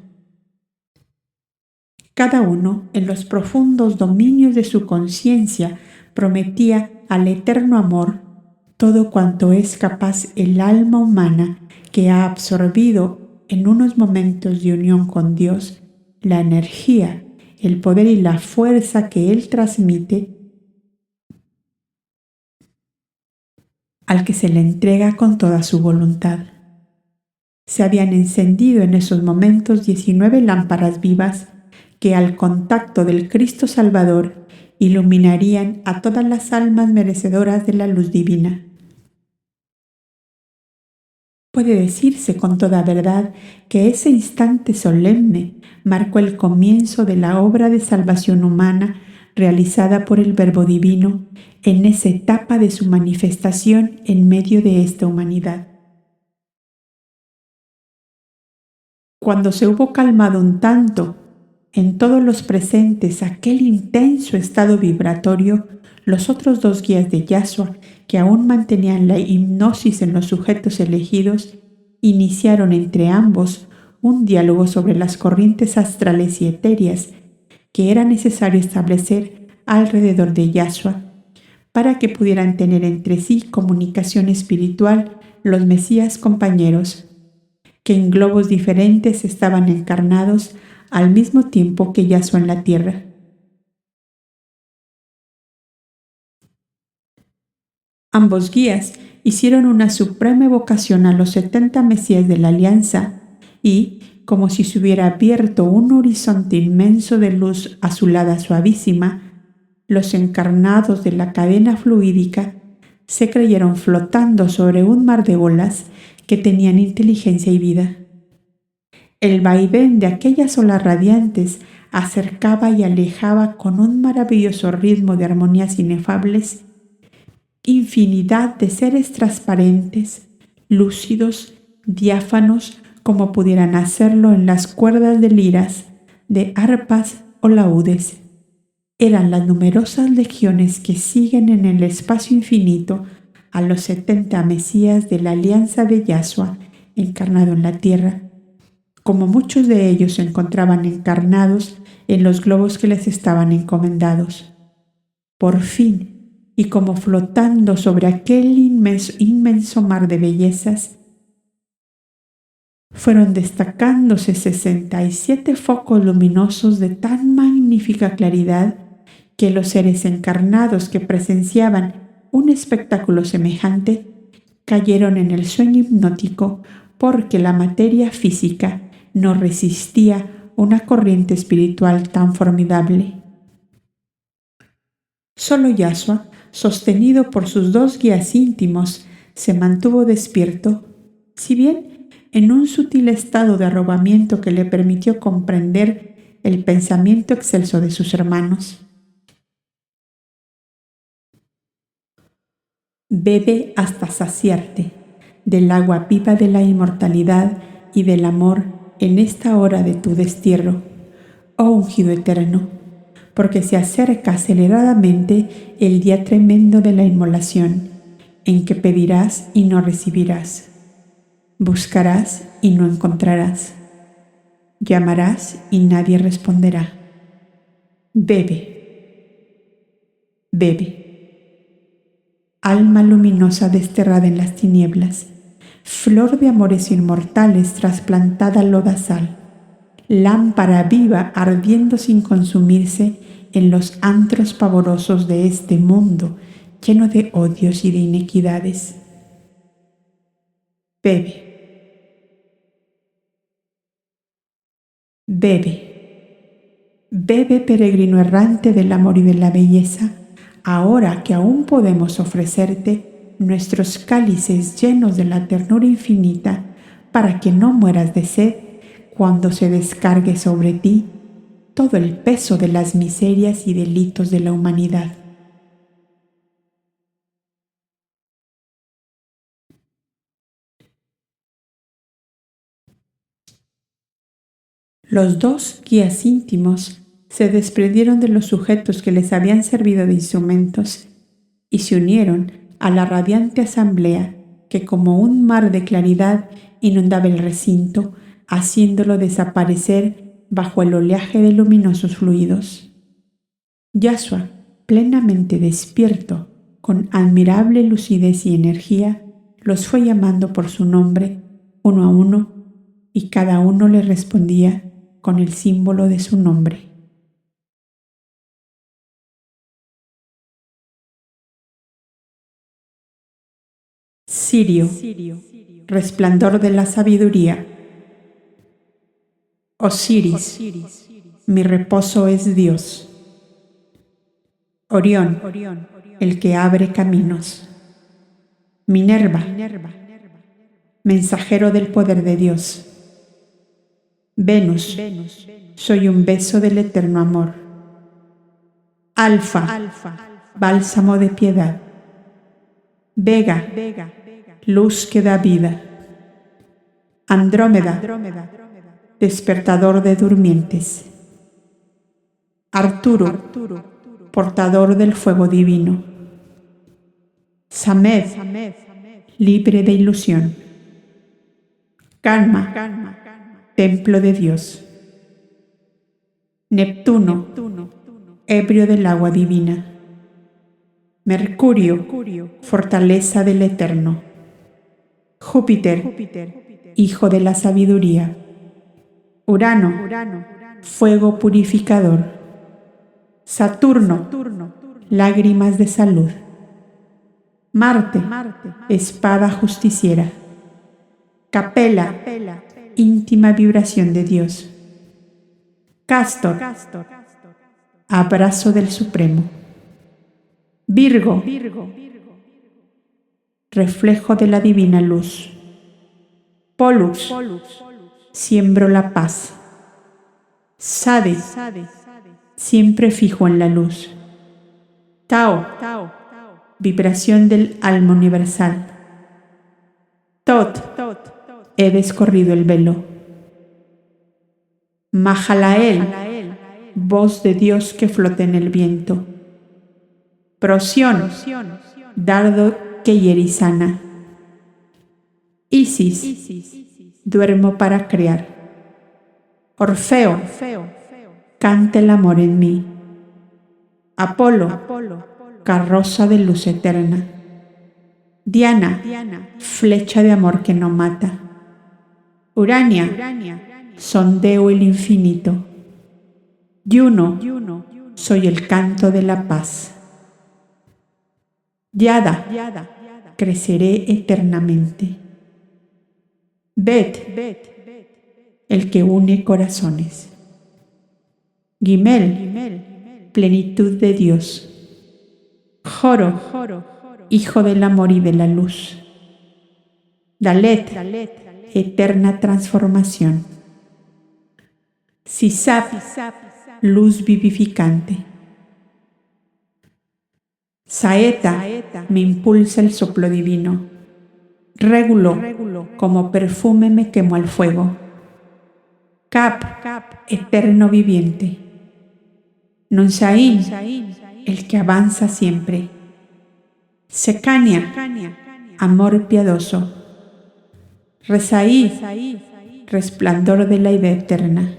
Cada uno, en los profundos dominios de su conciencia, prometía al eterno amor todo cuanto es capaz el alma humana que ha absorbido en unos momentos de unión con Dios la energía, el poder y la fuerza que Él transmite al que se le entrega con toda su voluntad. Se habían encendido en esos momentos 19 lámparas vivas que al contacto del Cristo Salvador iluminarían a todas las almas merecedoras de la luz divina. Puede decirse con toda verdad que ese instante solemne marcó el comienzo de la obra de salvación humana realizada por el Verbo Divino en esa etapa de su manifestación en medio de esta humanidad. Cuando se hubo calmado un tanto en todos los presentes aquel intenso estado vibratorio, los otros dos guías de Yahshua, que aún mantenían la hipnosis en los sujetos elegidos, iniciaron entre ambos un diálogo sobre las corrientes astrales y etéreas que era necesario establecer alrededor de Yahshua para que pudieran tener entre sí comunicación espiritual los Mesías compañeros, que en globos diferentes estaban encarnados al mismo tiempo que Yahshua en la tierra. Ambos guías hicieron una suprema evocación a los 70 Mesías de la Alianza y, como si se hubiera abierto un horizonte inmenso de luz azulada suavísima, los encarnados de la cadena fluídica se creyeron flotando sobre un mar de olas que tenían inteligencia y vida. El vaivén de aquellas olas radiantes acercaba y alejaba con un maravilloso ritmo de armonías inefables infinidad de seres transparentes, lúcidos, diáfanos, como pudieran hacerlo en las cuerdas de liras, de arpas o laúdes. Eran las numerosas legiones que siguen en el espacio infinito a los 70 Mesías de la Alianza de Yahshua encarnado en la tierra, como muchos de ellos se encontraban encarnados en los globos que les estaban encomendados. Por fin, y como flotando sobre aquel inmenso mar de bellezas, fueron destacándose 67 focos luminosos de tan magnífica claridad que los seres encarnados que presenciaban un espectáculo semejante cayeron en el sueño hipnótico porque la materia física no resistía una corriente espiritual tan formidable. Solo Yahshua, sostenido por sus dos guías íntimos, se mantuvo despierto, si bien en un sutil estado de arrobamiento que le permitió comprender el pensamiento excelso de sus hermanos. Bebe hasta saciarte del agua viva de la inmortalidad y del amor en esta hora de tu destierro, oh ungido eterno, porque se acerca aceleradamente el día tremendo de la inmolación, en que pedirás y no recibirás, buscarás y no encontrarás. Llamarás y nadie responderá. Bebe, bebe. Alma luminosa desterrada en las tinieblas, flor de amores inmortales trasplantada al lodazal, lámpara viva ardiendo sin consumirse en los antros pavorosos de este mundo lleno de odios y de inequidades. Bebe. Bebe, bebe peregrino errante del amor y de la belleza, ahora que aún podemos ofrecerte nuestros cálices llenos de la ternura infinita, para que no mueras de sed cuando se descargue sobre ti todo el peso de las miserias y delitos de la humanidad. Los dos guías íntimos se desprendieron de los sujetos que les habían servido de instrumentos y se unieron a la radiante asamblea que como un mar de claridad inundaba el recinto, haciéndolo desaparecer bajo el oleaje de luminosos fluidos. Yashua, plenamente despierto, con admirable lucidez y energía, los fue llamando por su nombre, uno a uno, y cada uno le respondía con el símbolo de su nombre. Sirio, resplandor de la sabiduría. Osiris, mi reposo es Dios. Orión, el que abre caminos. Minerva, mensajero del poder de Dios. Venus, soy un beso del eterno amor. Alfa, bálsamo de piedad. Vega, luz que da vida. Andrómeda, despertador de durmientes. Arturo, portador del fuego divino. Samed, libre de ilusión. Calma, templo de Dios. Neptuno, ebrio del agua divina. Mercurio, fortaleza del Eterno. Júpiter, hijo de la sabiduría. Urano, fuego purificador. Saturno, lágrimas de salud. Marte, espada justiciera. Capela, íntima vibración de Dios. Castor, abrazo del Supremo. Virgo, reflejo de la divina luz. Pollux, siembro la paz. Sade, siempre fijo en la luz. Tao, vibración del alma universal. Tot, he descorrido el velo. Mahalael, voz de Dios que flota en el viento. Procyon, dardo que hiere y sana. Isis, duermo para crear. Orfeo, canta el amor en mí. Apolo, carroza de luz eterna. Diana, flecha de amor que no mata. Urania, sondeo el infinito. Juno, soy el canto de la paz. Yada, creceré eternamente. Bet, el que une corazones. Gimel, plenitud de Dios. Joro, hijo del amor y de la luz. Dalet, eterna transformación. Sisap, luz vivificante. Saeta, me impulsa el soplo divino. Régulo, como perfume me quemo al fuego. Cap, eterno viviente. Nunsaín, el que avanza siempre. Secania, amor piadoso. Resaí, resplandor de la idea eterna.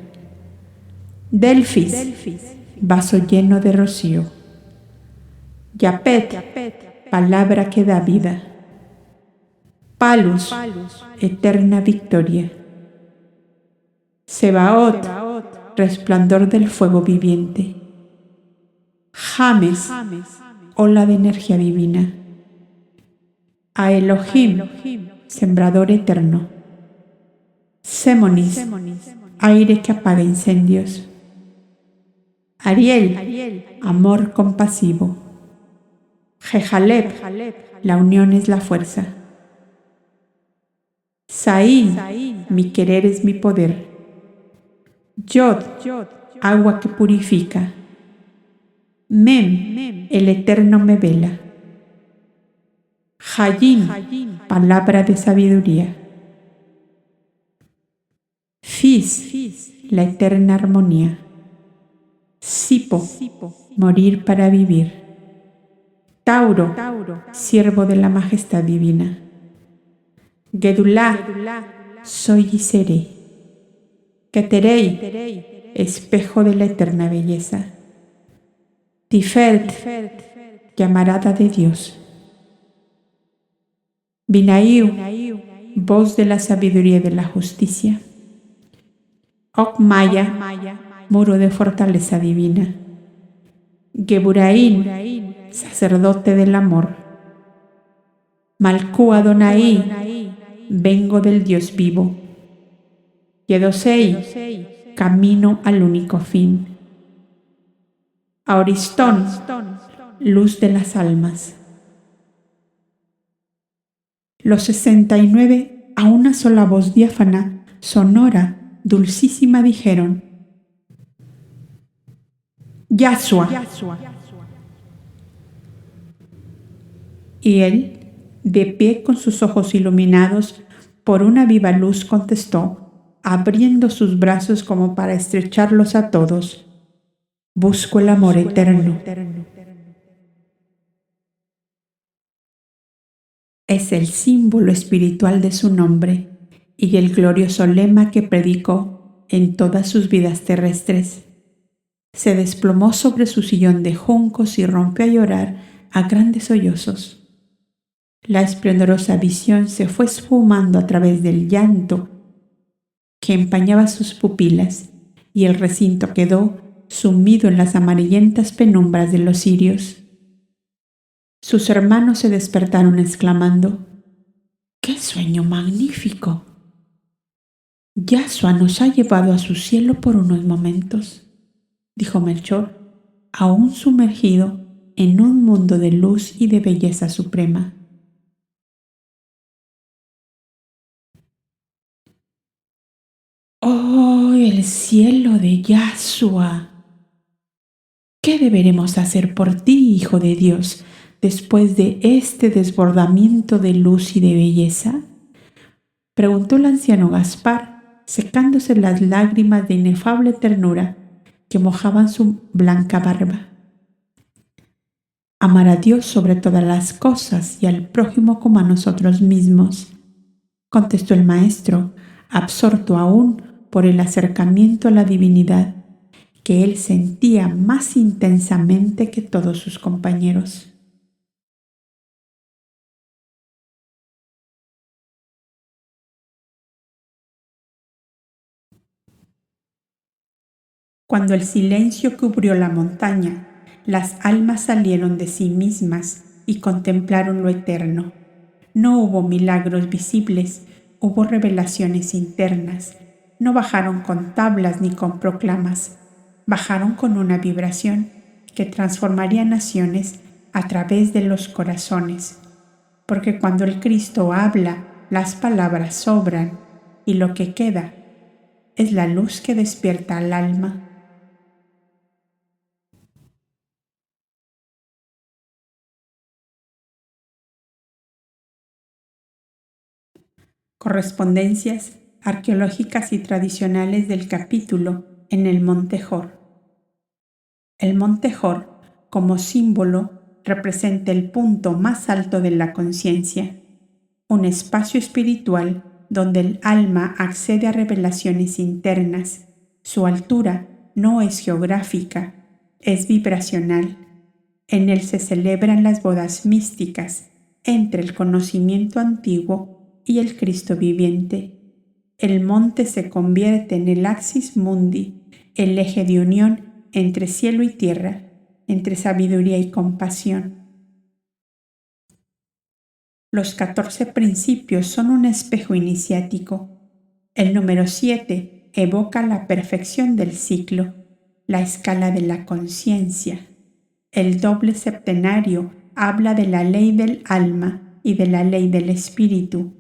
Delfis, vaso lleno de rocío. Yapet, palabra que da vida. Palus, eterna victoria. Sebaot, resplandor del fuego viviente. James, ola de energía divina. A Elohim, sembrador eterno. Semonis, aire que apaga incendios. Ariel, amor compasivo. Jejaleb, la unión es la fuerza. Saín, mi querer es mi poder. Yod, agua que purifica. Mem, el eterno me vela. Hayim, palabra de sabiduría. Fis, la eterna armonía. Sipo, morir para vivir. Tauro, siervo de la majestad divina. Gedulá, soy y seré. Keterei, espejo de la eterna belleza. Tiferet, llamarada de Dios. Binaiu, voz de la sabiduría y de la justicia. Okmaya, muro de fortaleza divina. Geburaín, sacerdote del amor. Malcú Adonai, vengo del Dios vivo. Yedosei, camino al único fin. Auristón, luz de las almas. Los 69 a una sola voz diáfana, sonora, dulcísima dijeron: Yahshua. Y él, de pie con sus ojos iluminados por una viva luz, contestó, abriendo sus brazos como para estrecharlos a todos: busco el amor eterno. Es el símbolo espiritual de su nombre y del glorioso lema que predicó en todas sus vidas terrestres. Se desplomó sobre su sillón de juncos y rompió a llorar a grandes sollozos. La esplendorosa visión se fue esfumando a través del llanto que empañaba sus pupilas, y el recinto quedó sumido en las amarillentas penumbras de los cirios. Sus hermanos se despertaron exclamando: ¡qué sueño magnífico! Yahshua nos ha llevado a su cielo por unos momentos, dijo Melchor, aún sumergido en un mundo de luz y de belleza suprema. ¡Oh, el cielo de Yahshua! ¿Qué deberemos hacer por ti, Hijo de Dios, después de este desbordamiento de luz y de belleza? Preguntó el anciano Gaspar, secándose las lágrimas de inefable ternura que mojaban su blanca barba. Amar a Dios sobre todas las cosas y al prójimo como a nosotros mismos, contestó el maestro, absorto aún por el acercamiento a la divinidad que él sentía más intensamente que todos sus compañeros. Cuando el silencio cubrió la montaña, las almas salieron de sí mismas y contemplaron lo eterno. No hubo milagros visibles, hubo revelaciones internas. No bajaron con tablas ni con proclamas, bajaron con una vibración que transformaría naciones a través de los corazones. Porque cuando el Cristo habla, las palabras sobran y lo que queda es la luz que despierta al alma. Correspondencias arqueológicas y tradicionales del capítulo en el Monte Hor. El Monte Hor, como símbolo, representa el punto más alto de la conciencia, un espacio espiritual donde el alma accede a revelaciones internas. Su altura no es geográfica, es vibracional. En él se celebran las bodas místicas entre el conocimiento antiguo y el Cristo viviente. El monte se convierte en el axis mundi, el eje de unión entre cielo y tierra, entre sabiduría y compasión. Los 14 principios son un espejo iniciático. El número 7 evoca la perfección del ciclo, la escala de la conciencia. El doble septenario habla de la ley del alma y de la ley del espíritu,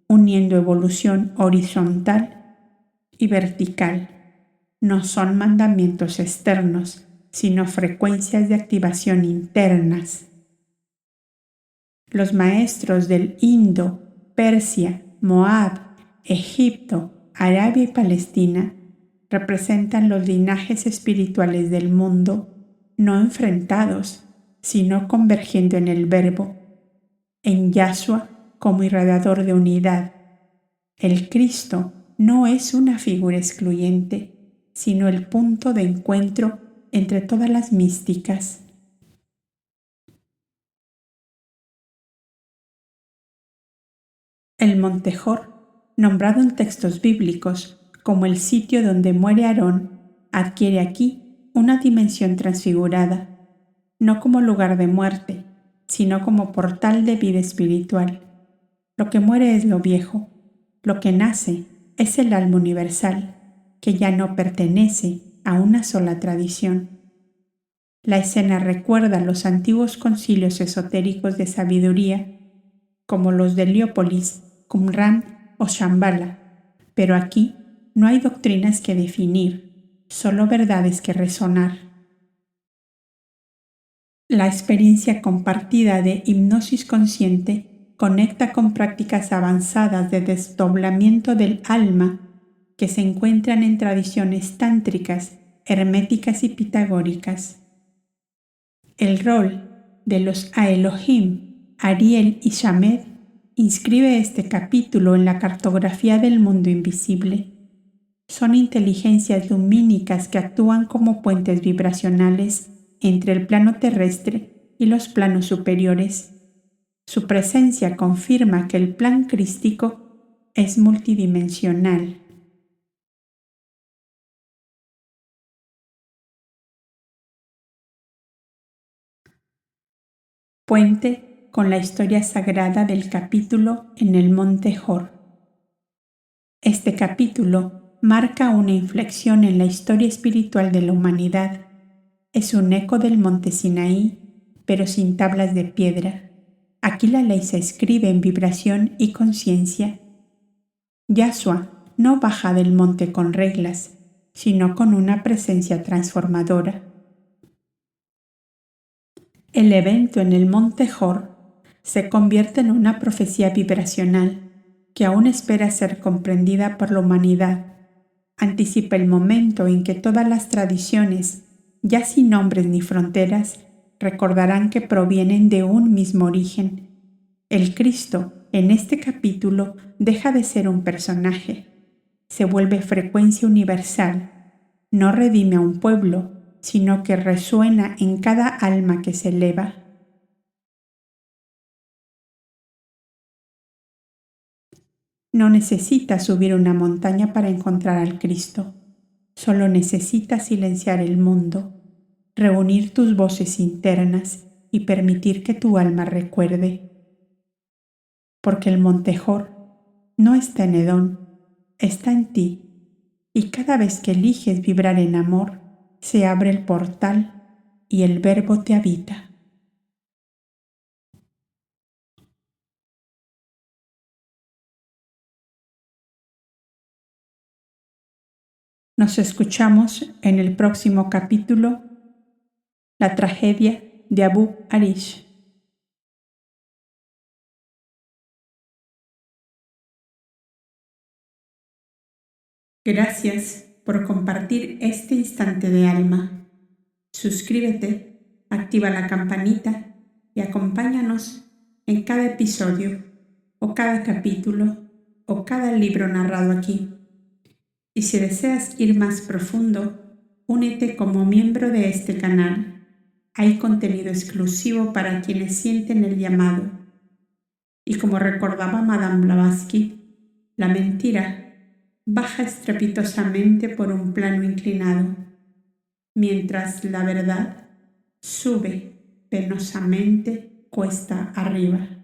uniendo evolución horizontal y vertical. No son mandamientos externos, sino frecuencias de activación internas. Los maestros del Indo, Persia, Moab, Egipto, Arabia y Palestina representan los linajes espirituales del mundo, no enfrentados, sino convergiendo en el Verbo, en Yahshua como irradiador de unidad. El Cristo no es una figura excluyente, sino el punto de encuentro entre todas las místicas. El Monte Hor, nombrado en textos bíblicos como el sitio donde muere Aarón, adquiere aquí una dimensión transfigurada, no como lugar de muerte, sino como portal de vida espiritual. Lo que muere es lo viejo, lo que nace es el alma universal, que ya no pertenece a una sola tradición. La escena recuerda los antiguos concilios esotéricos de sabiduría, como los de Heliópolis, Qumran o Shambhala, pero aquí no hay doctrinas que definir, solo verdades que resonar. La experiencia compartida de hipnosis consciente conecta con prácticas avanzadas de desdoblamiento del alma que se encuentran en tradiciones tántricas, herméticas y pitagóricas. El rol de los Aelohim, Ariel y Shamed inscribe este capítulo en la cartografía del mundo invisible. Son inteligencias lumínicas que actúan como puentes vibracionales entre el plano terrestre y los planos superiores. Su presencia confirma que el plan crístico es multidimensional. Puente con la historia sagrada del capítulo en el Monte Hor. Este capítulo marca una inflexión en la historia espiritual de la humanidad. Es un eco del monte Sinaí, pero sin tablas de piedra. Aquí la ley se escribe en vibración y conciencia. Yahshua no baja del monte con reglas, sino con una presencia transformadora. El evento en el monte Hor se convierte en una profecía vibracional que aún espera ser comprendida por la humanidad. Anticipa el momento en que todas las tradiciones, ya sin nombres ni fronteras, recordarán que provienen de un mismo origen. El Cristo, en este capítulo, deja de ser un personaje. Se vuelve frecuencia universal. No redime a un pueblo, sino que resuena en cada alma que se eleva. No necesitas subir una montaña para encontrar al Cristo. Solo necesitas silenciar el mundo, reunir tus voces internas y permitir que tu alma recuerde. Porque el Monte Hor no está en Edom, está en ti, y cada vez que eliges vibrar en amor, se abre el portal y el Verbo te habita. Nos escuchamos en el próximo capítulo, La tragedia de Abu Arish. Gracias por compartir este instante de alma. Suscríbete, activa la campanita y acompáñanos en cada episodio o cada capítulo o cada libro narrado aquí. Y si deseas ir más profundo, únete como miembro de este canal. Hay contenido exclusivo para quienes sienten el llamado. Y como recordaba Madame Blavatsky, la mentira baja estrepitosamente por un plano inclinado, mientras la verdad sube penosamente cuesta arriba.